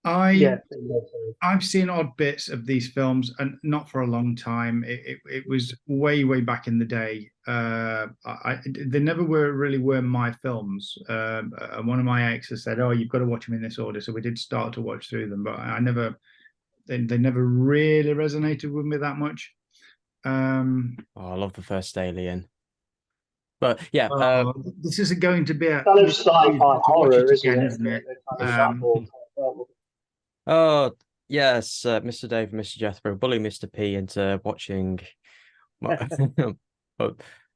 I've seen odd bits of these films, and not for a long time. It was way back in the day. They never were my films. One of my exes said, "Oh, you've got to watch them in this order." So we did start to watch through them, but they never really resonated with me that much. I love the first Alien. But yeah, this is going to be a kind of sci-fi horror, isn't it? Oh yes, Mr. Dave and Mr. Jethro bully Mr. P into watching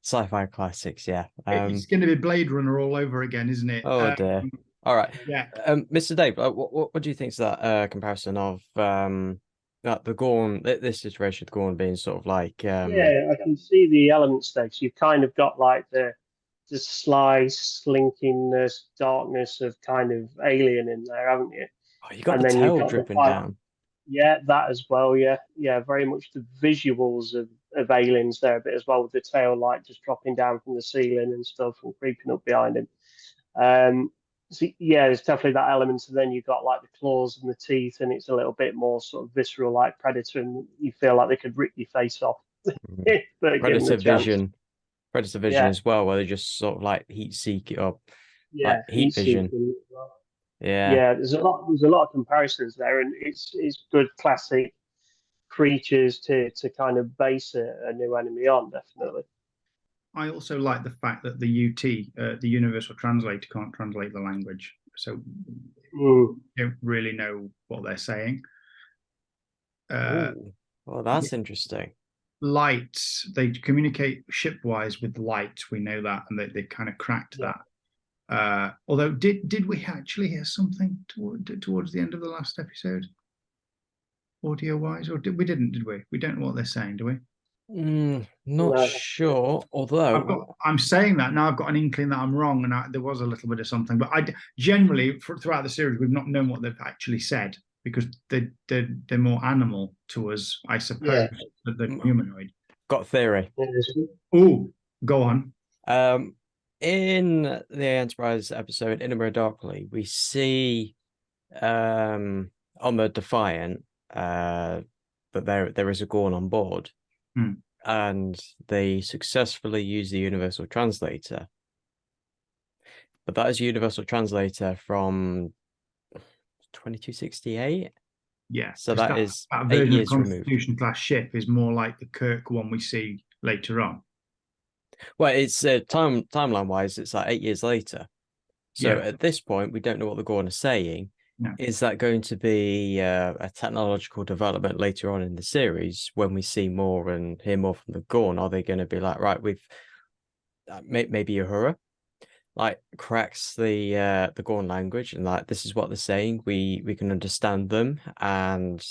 sci-fi classics. Yeah, it's going to be Blade Runner all over again, isn't it? Oh dear. All right. Yeah. Mr. Dave, what do you think of that comparison of the Gorn? This situation with Gorn being sort of like I can see the elements there. So you've kind of got like the sly slinkiness, darkness of kind of Alien in there, haven't you? Oh, you got the tail dripping down. Yeah, that as well. Yeah, very much the visuals of aliens there a bit as well, with the tail light just dropping down from the ceiling and stuff and creeping up behind him. So there's definitely that element. And then you've got like the claws and the teeth, and it's a little bit more sort of visceral, like Predator, and you feel like they could rip your face off. Predator vision as well, where they just sort of like heat seek it up. Yeah, like heat vision. Yeah. There's a lot of comparisons there, and it's good classic creatures to kind of base a new enemy on, definitely. I also like the fact that the UT, the Universal Translator, can't translate the language, so you don't really know what they're saying. Well, that's interesting. Light, they communicate shipwise with light. We know that, and they kind of cracked that. Although, did we actually hear something towards the end of the last episode, audio wise, or we didn't? Did we? We don't know what they're saying, do we? Not sure. Although I'm saying that now, I've got an inkling that I'm wrong, and there was a little bit of something. But I generally, throughout the series, we've not known what they've actually said because they're more animal to us, I suppose, than the humanoid. Got a theory. Oh, go on. In the Enterprise episode In a Mirror Darkly, we see on the Defiant that there is a Gorn on board. And they successfully use the Universal Translator. But that is a Universal Translator from 2268. Yeah. So that is that 8 version years of removed. Constitution class ship is more like the Kirk one we see later on. Well, it's timeline wise, it's like 8 years later. So at this point, we don't know what the Gorn are saying. No. Is that going to be a technological development later on in the series when we see more and hear more from the Gorn? Are they going to be like, right, we've maybe Uhura like cracks the Gorn language and like this is what they're saying, we can understand them, and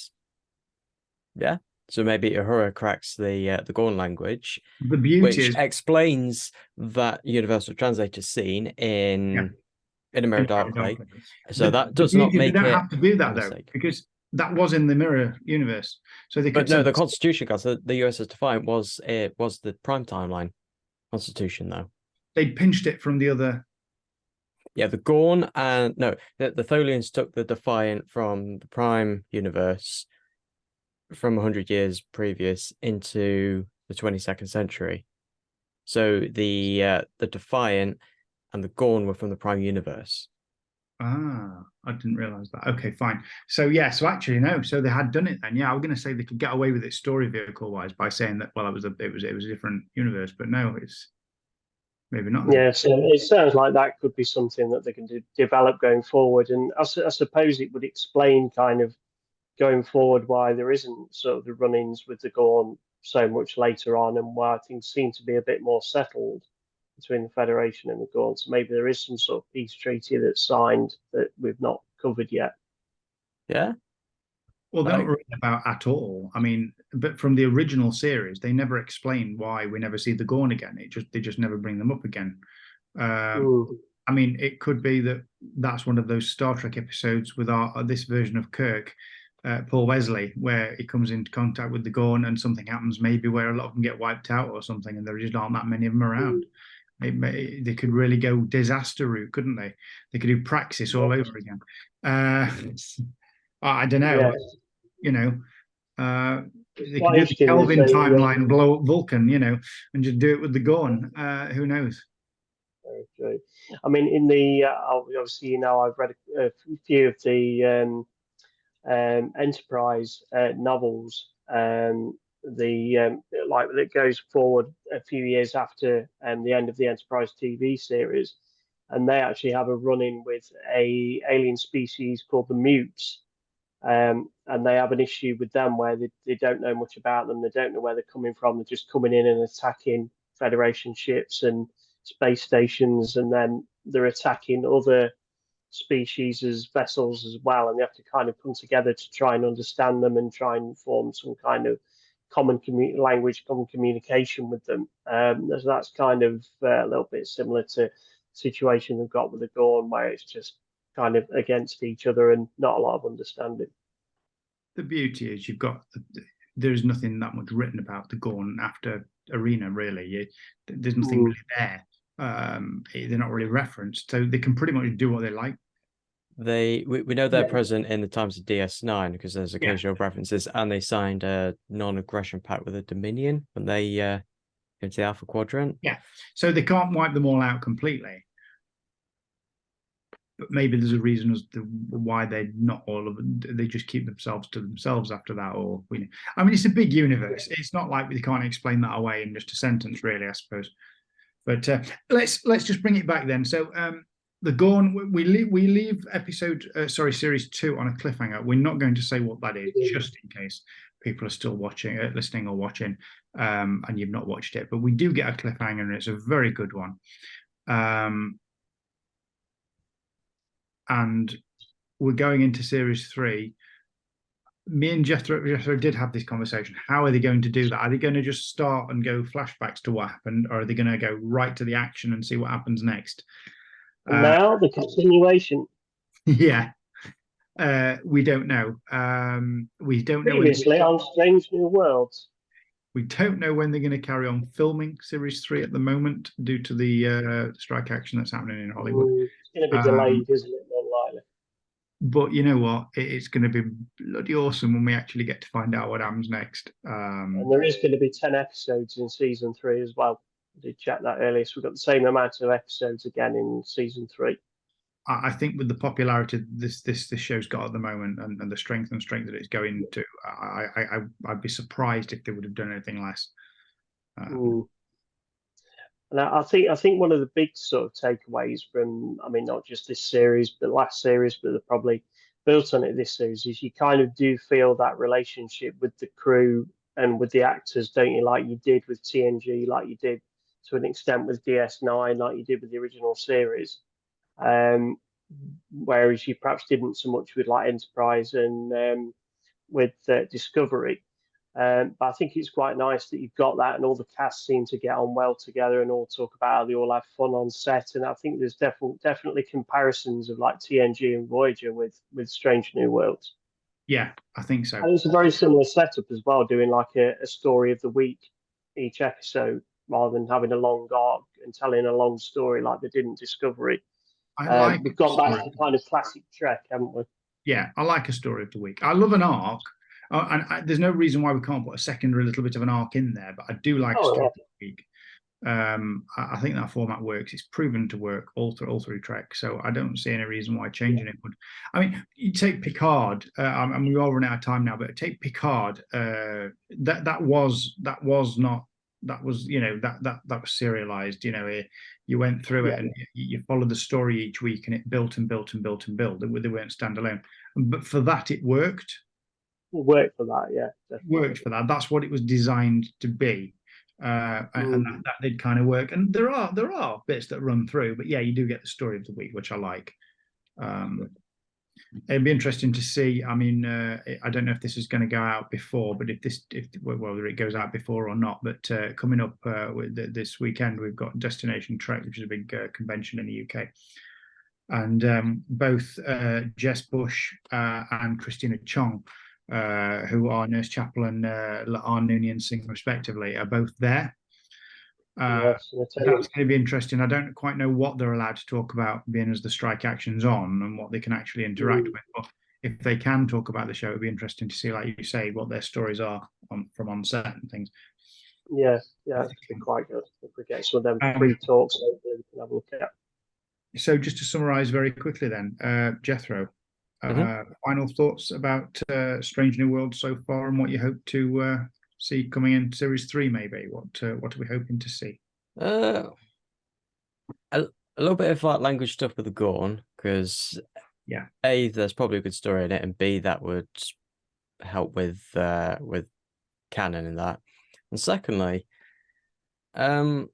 so maybe Uhura cracks the Gorn language, The beauty which is explains that Universal Translator scene in A Mirror Darkly. So that does not make they don't it have to do that though, because that was in the Mirror universe. So they could. But no, the Constitution class, the USS Defiant was the prime timeline Constitution though. They pinched it from the other. Yeah, the Gorn and no, the Tholians took the Defiant from the prime universe from 100 years previous into the 22nd century. So the Defiant and the Gorn were from the prime universe. Ah, I didn't realize that. Okay, fine. So so actually no. So they had done it then. Yeah, I was going to say they could get away with it story vehicle wise by saying that it was a different universe, but no, it's maybe not. Yeah, so it sounds like that could be something that they can develop going forward, and I suppose it would explain kind of going forward why there isn't sort of the run-ins with the Gorn so much later on, and why things seem to be a bit more settled between the Federation and the Gorn. So maybe there is some sort of peace treaty that's signed that we've not covered yet. Yeah. Well, they're not written about at all. I mean, but from the original series, they never explain why we never see the Gorn again. They just never bring them up again. I mean, it could be that that's one of those Star Trek episodes with this version of Kirk, Paul Wesley, where he comes into contact with the Gorn and something happens, maybe where a lot of them get wiped out or something, and there just aren't that many of them around. They could really go disaster route, couldn't they? They could do Praxis all over again. I don't know. You know, they could do the Kelvin timeline, blow up Vulcan, and just do it with the Gorn. Who knows? Very true. I mean, in the obviously, I've read a few of the Enterprise novels. Like that goes forward a few years after the end of the Enterprise TV series, and they actually have a run-in with a alien species called the Mutes. And they have an issue with them where they don't know much about them. They don't know where they're coming from. They're just coming in and attacking Federation ships and space stations, and then they're attacking other species as vessels as well. And they have to kind of come together to try and understand them and try and form some kind of common language, common communication with them. So that's kind of a little bit similar to the situation they've got with the Gorn, where it's just kind of against each other and not a lot of understanding. The beauty is there's nothing that much written about the Gorn after Arena, really. There's nothing really there. They're not really referenced, so they can pretty much do what they like. We know they're present in the times of DS9 because there's occasional references, and they signed a non-aggression pact with the Dominion when they into the Alpha Quadrant. Yeah, so they can't wipe them all out completely. but maybe there's a reason as to why they're not all of them. They just keep themselves to themselves after that, or I mean, it's a big universe. It's not like we can't explain that away in just a sentence, really, I suppose. But let's just bring it back then. So the Gorn, we leave series 2 on a cliffhanger. We're not going to say what that is, just in case people are still watching, listening or watching, and you've not watched it. But we do get a cliffhanger, and it's a very good one. And we're going into series 3. Me and Jethro did have this conversation. How are they going to do that? Are they going to just start and go flashbacks to what happened, or are they going to go right to the action and see what happens next? Now the continuation. Yeah, we don't know. We don't know. Previously on Strange New Worlds. We don't know when they're going to carry on filming series 3 at the moment due to the strike action that's happening in Hollywood. It's going to be delayed, isn't it? More likely. But you know what? It's going to be bloody awesome when we actually get to find out what happens next. And there is going to be 10 episodes in season 3 as well. I did check that earlier. So we've got the same amount of episodes again in season 3. I think with the popularity this show's got at the moment, and the strength that it's going to, I'd be surprised if they would have done anything less. And I think one of the big sort of takeaways from, I mean, not just this series, but last series, but they're probably built on it this series, is you kind of do feel that relationship with the crew and with the actors, don't you? Like you did with TNG, like you did to an extent with DS9, like you did with the original series. Whereas you perhaps didn't so much with like Enterprise and with Discovery. But I think it's quite nice that you've got that, and all the cast seem to get on well together and all talk about how they all have fun on set. And I think there's definitely comparisons of like TNG and Voyager with Strange New Worlds. Yeah, I think so. And it's a very similar setup as well, doing like a story of the week each episode rather than having a long arc and telling a long story like they did in Discovery. We've gone back to kind of classic Trek, haven't we? Yeah, I like a story of the week. I love an arc. There's no reason why we can't put a secondary little bit of an arc in there, but I do like a story of the week. I think that format works. It's proven to work all through Trek, so I don't see any reason why changing it would. I mean, you take Picard. We're all running out of time now, but take Picard. That was serialized. You went through it and you followed the story each week, and it built and built and built and built. They weren't standalone, but for that it worked. Worked for that, yeah. Definitely. Worked for that. That's what it was designed to be, and that did kind of work. And there are bits that run through, but yeah, you do get the story of the week, which I like. It'd be interesting to see. I mean, I don't know if this is going to go out before, but whether it goes out before or not. But coming up this weekend, we've got Destination Trek, which is a big convention in the UK, and both Jess Bush and Christina Chong, who are Nurse Chapel and La'an Noonien Singh respectively, are both there. That's going to be interesting. I don't quite know what they're allowed to talk about, being as the strike action's on, and what they can actually interact with. But if they can talk about the show, it'd be interesting to see, like you say, what their stories are from on set and things. Yeah, it's been quite good. If we get some of them free talks, we can have a look at. So just to summarise very quickly then, Jethro, final thoughts about Strange New World so far, and what you hope to see coming in series 3, maybe. What are we hoping to see? A little bit of like language stuff with the Gorn, because A, there's probably a good story in it, and B, that would help with canon in that. And secondly, I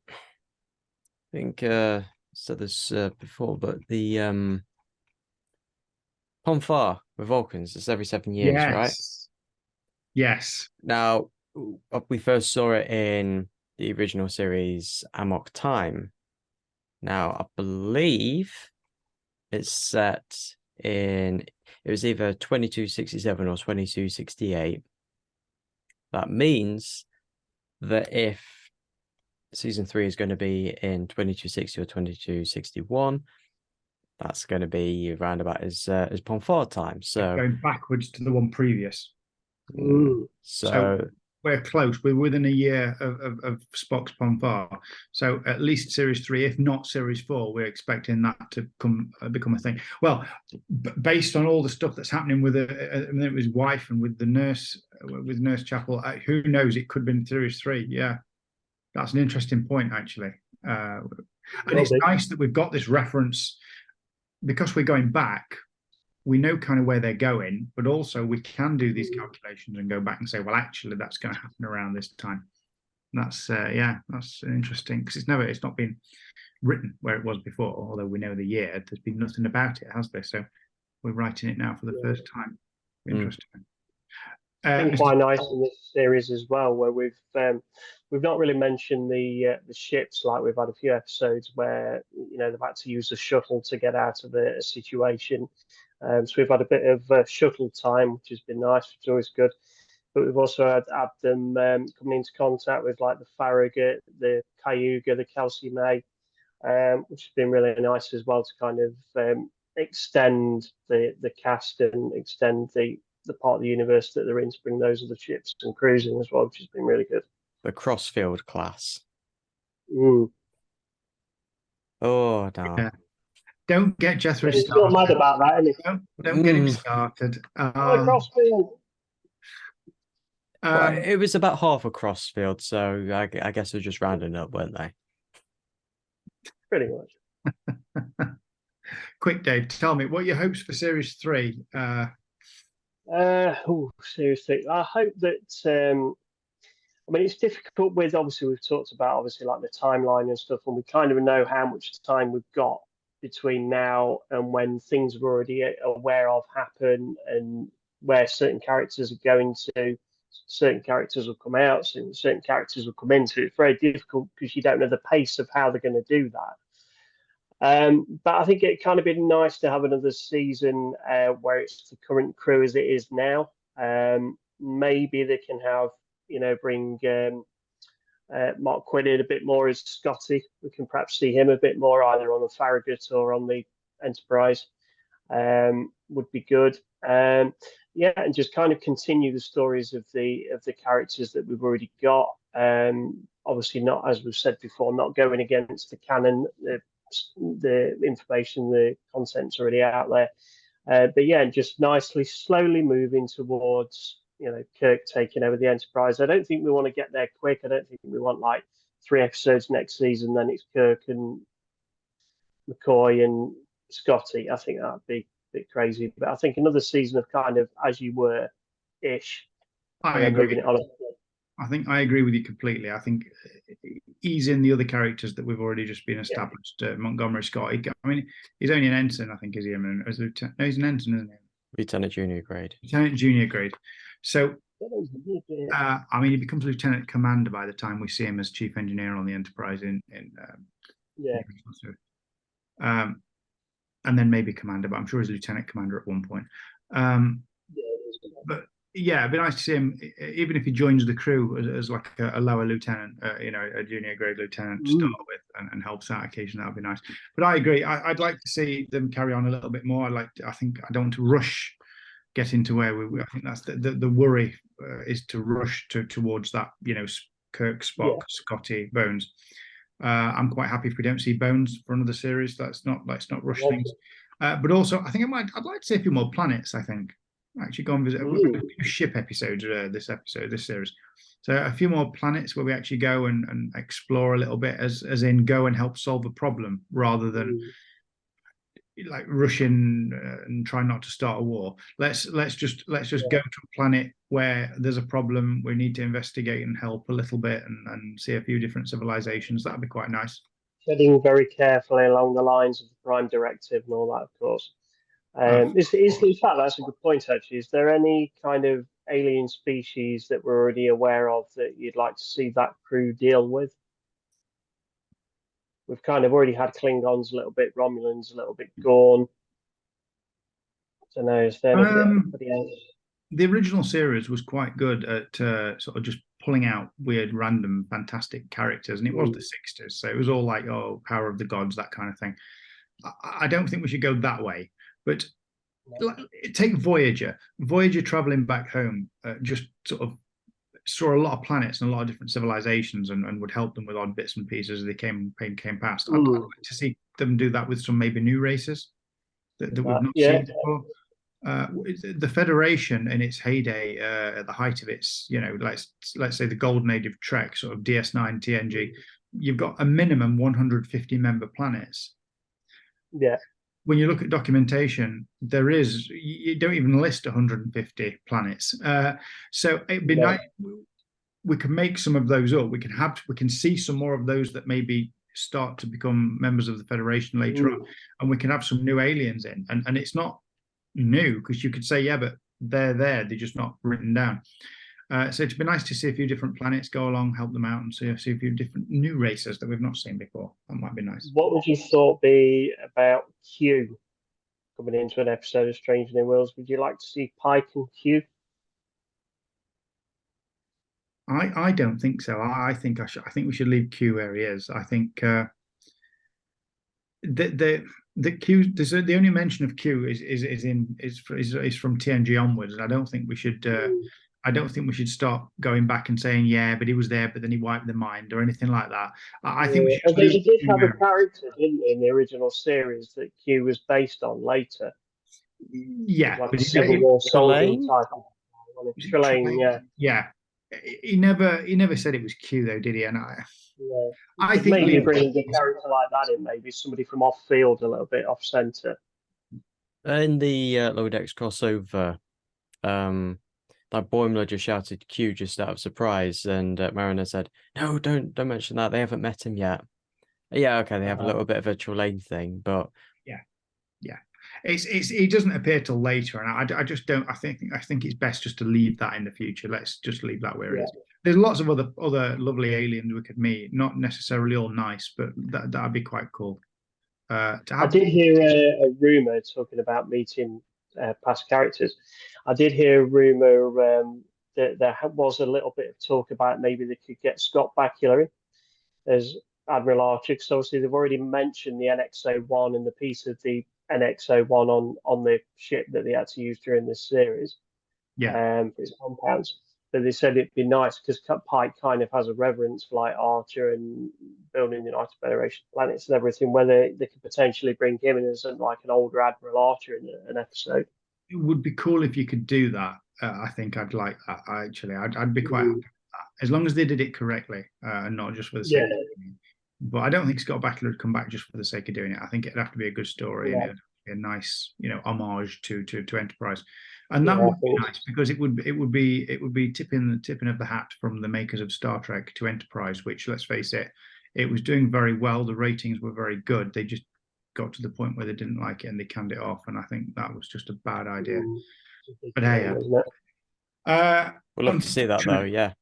think I said this before, but the Ponfar with Vulcans, it's every 7 years, right? Yes. Now, we first saw it in the original series Amok Time. Now, I believe it's set in, it was either 2267 or 2268. That means that if season 3 is going to be in 2260 or 2261, that's going to be around about as Ponfar time. So going backwards to the one previous. So we're close. We're within a year of Spock's Ponfar. So at least Series 3, if not Series 4, we're expecting that to become a thing. Well, based on all the stuff that's happening with his wife and with Nurse Chapel, who knows? It could be in Series 3. Yeah, that's an interesting point, actually. And it's nice that we've got this reference because we're going back. We know kind of where they're going, but also we can do these calculations and go back and say, well, actually, that's going to happen around this time. And that's that's interesting because it's not been written where it was before. Although we know the year, there's been nothing about it, has there? So we're writing it now for the first time. Interesting. I think quite nice in this series as well, where we've not really mentioned the ships. Like we've had a few episodes where they've had to use a shuttle to get out of a situation. So we've had a bit of shuttle time, which has been nice, which is always good. But we've also had them coming into contact with like the Farragut, the Cayuga, the Kelsey May, which has been really nice as well to kind of extend the cast and extend the part of the universe that they're in to bring those other ships and cruising as well, which has been really good. The Crossfield class. Mm. Oh, no. Yeah. Don't get Jethro He's started. still mad about that, isn't he? Don't get him started. Crossfield. Well, it was about half a Crossfield, so I guess they're just rounding up, weren't they? Pretty much. Quick, Dave, tell me, what are your hopes for Series 3? Seriously, I hope that I mean, it's difficult with, obviously, we've talked about, obviously, like the timeline and stuff, and we kind of know how much time we've got between now and when things we're already aware of happen and where certain characters are going to. Certain characters will come out, certain characters will come in. So it's very difficult because you don't know the pace of how they're going to do that. But I think it kind of been nice to have another season where it's the current crew as it is now. Maybe they can have, bring Mark Quinn in a bit more as Scotty. We can perhaps see him a bit more either on the Farragut or on the Enterprise. Would be good. And just kind of continue the stories of the characters that we've already got. Obviously, not, as we've said before, not going against the canon. The information, the content's already out there. But yeah, just nicely, slowly moving towards Kirk taking over the Enterprise. I don't think we want to get there quick. I don't think we want like 3 episodes next season, then it's Kirk and McCoy and Scotty. I think that'd be a bit crazy. But I think another season of kind of as you were ish. I agree. I think I agree with you completely. I think ease in the other characters that we've already just been established. Montgomery Scott. I mean, he's only an ensign, I think, is he? I mean, as lieutenant. No, he's an ensign, isn't he? Lieutenant junior grade. Lieutenant junior grade. So, I mean, he becomes lieutenant commander by the time we see him as chief engineer on the Enterprise and then maybe commander, but I'm sure he's lieutenant commander at one point. But yeah, it'd be nice to see him, even if he joins the crew as like a lower lieutenant, a junior grade lieutenant to start with, and helps out occasionally. That'd be nice. But I agree. I'd like to see them carry on a little bit more. I think I don't want to rush getting to where we. I think that's the worry is to rush towards that. Kirk, Spock, Scotty, Bones. I'm quite happy if we don't see Bones for another series. Let's not rush things. But also, I think I'd like to see a few more planets. I think. Actually go and visit a few ship episodes this series, so a few more planets where we actually go and explore a little bit, as in go and help solve a problem rather than like rush in and try not to start a war. Let's just go to a planet where there's a problem, we need to investigate and help a little bit and see a few different civilizations. That'd be quite nice. Treading very carefully along the lines of the Prime Directive and all that, of course. In fact, that's a good point, actually. Is there any kind of alien species that we're already aware of that you'd like to see that crew deal with? We've kind of already had Klingons a little bit, Romulans a little bit, Gorn. I don't know, is there anybody else? The original series was quite good at sort of just pulling out weird, random, fantastic characters, and it was the 60s, so it was all like, power of the gods, that kind of thing. I don't think we should go that way. But take Voyager traveling back home, just sort of saw a lot of planets and a lot of different civilizations, and would help them with odd bits and pieces as they came past. I'd like to see them do that with some maybe new races that we've not seen before. The Federation in its heyday, at the height of its, let's say the golden age of Trek, sort of DS9, TNG, you've got a minimum 150 member planets. Yeah. When you look at documentation, you don't even list 150 planets. So it'd be nice. We can make some of those up. We can see some more of those that maybe start to become members of the Federation later on, and we can have some new aliens in. And it's not new, because you could say, yeah, but they're there, they're just not written down. So it'd be nice to see a few different planets go along, help them out, and see a few different new races that we've not seen before. That might be nice. What would you thought be about Q coming into an episode of Strange New Worlds? Would you like to see Pike and Q? I don't think so. I think we should leave Q where he is. I think the Q. The only mention of Q is from TNG onwards, and I don't think we should. I don't think we should start going back and saying, yeah, but he was there, but then he wiped their mind or anything like that. I think we should. He did have a character, didn't he, in the original series that Q was based on later? Yeah, like a Civil War soldier type. Trelane, yeah. Yeah. He never said it was Q though, did he? And I think maybe bringing a character like that in, maybe somebody from off field, a little bit off center. In the Lower Decks crossover, like Boimler just shouted Q just out of surprise, and Mariner said, "No, don't mention that. They haven't met him yet." Yeah, okay, they have a little bit of a Trelane thing, but yeah. He doesn't appear till later, and I just don't. I think it's best just to leave that in the future. Let's just leave that where it is. There's lots of other lovely aliens we could meet, not necessarily all nice, but that'd be quite cool. I did hear a rumor talking about meeting past characters. I did hear a rumor that there was a little bit of talk about maybe they could get Scott Bakula as Admiral Archer, because obviously they've already mentioned the NX-01 and the piece of the NX-01 on the ship that they had to use during this series, for his compounds. But they said it'd be nice because Pike kind of has a reverence for like Archer and building the United Federation planets and everything, whether they could potentially bring him in as like an older Admiral Archer in an episode. It would be cool if you could do that. I think I'd like that. Actually, I'd be quite happy with that, as long as they did it correctly and not just for the sake of doing it. But I don't think Scott Bakula would come back just for the sake of doing it. I think it'd have to be a good story and it'd be a nice, homage to Enterprise, and that would be nice because it would be tipping of the hat from the makers of Star Trek to Enterprise, which, let's face it, it was doing very well. The ratings were very good. They just got to the point where they didn't like it and they canned it off, and I think that was just a bad idea. But hey, we'll love to see that though. Yeah.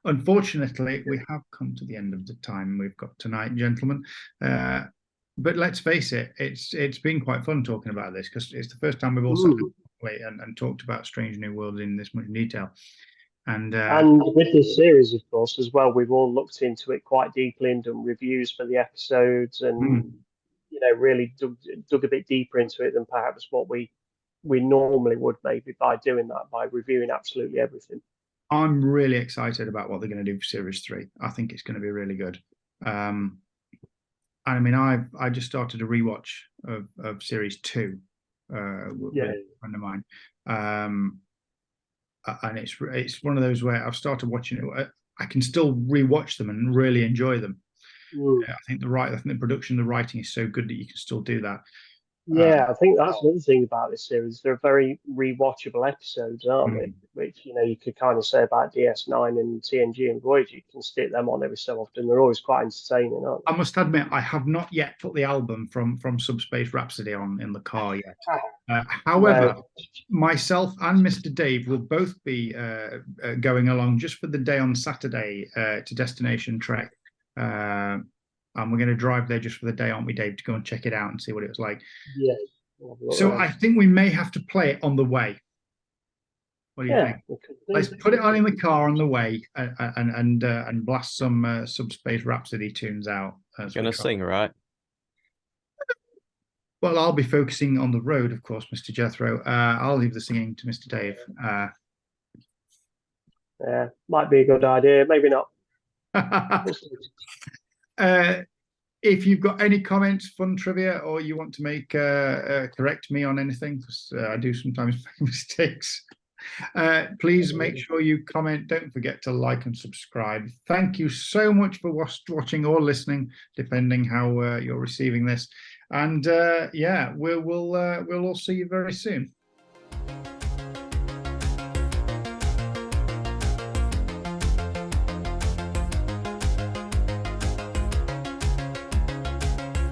Unfortunately, we have come to the end of the time we've got tonight, gentlemen. But let's face it, it's been quite fun talking about this because it's the first time we've all sat down and talked about Strange New Worlds in this much detail. And with this series, of course, as well, we've all looked into it quite deeply and done reviews for the episodes, and really dug a bit deeper into it than perhaps what we normally would, maybe by doing that, by reviewing absolutely everything. I'm really excited about what they're going to do for Series 3. I think it's going to be really good. And I mean, I just started a rewatch of Series 2 with a friend of mine. And it's one of those where I've started watching it. I can still rewatch them and really enjoy them. I think the production, the writing is so good that you can still do that. I think that's one thing about this series. They're very rewatchable episodes, aren't they? Which, you could kind of say about DS9 and TNG and Voyager. You can stick them on every so often. They're always quite entertaining, aren't they? I must admit, I have not yet put the album from Subspace Rhapsody on in the car yet. However, myself and Mr. Dave will both be going along just for the day on Saturday to Destination Trek. And we're going to drive there just for the day, aren't we, Dave, to go and check it out and see what it was like. Yeah. So I think we may have to play it on the way. What do you think? Let's put it on in the car on the way and blast some Subspace Rhapsody tunes out. You're going to sing, right? Well, I'll be focusing on the road, of course, Mr. Jethro. I'll leave the singing to Mr. Dave. Yeah, might be a good idea. Maybe not. If you've got any comments, fun trivia, or you want to make correct me on anything, because I do sometimes make mistakes, please make sure you comment. Don't forget to like and subscribe. Thank you so much for watching or listening, depending how you're receiving this. And yeah, we'll all see you very soon.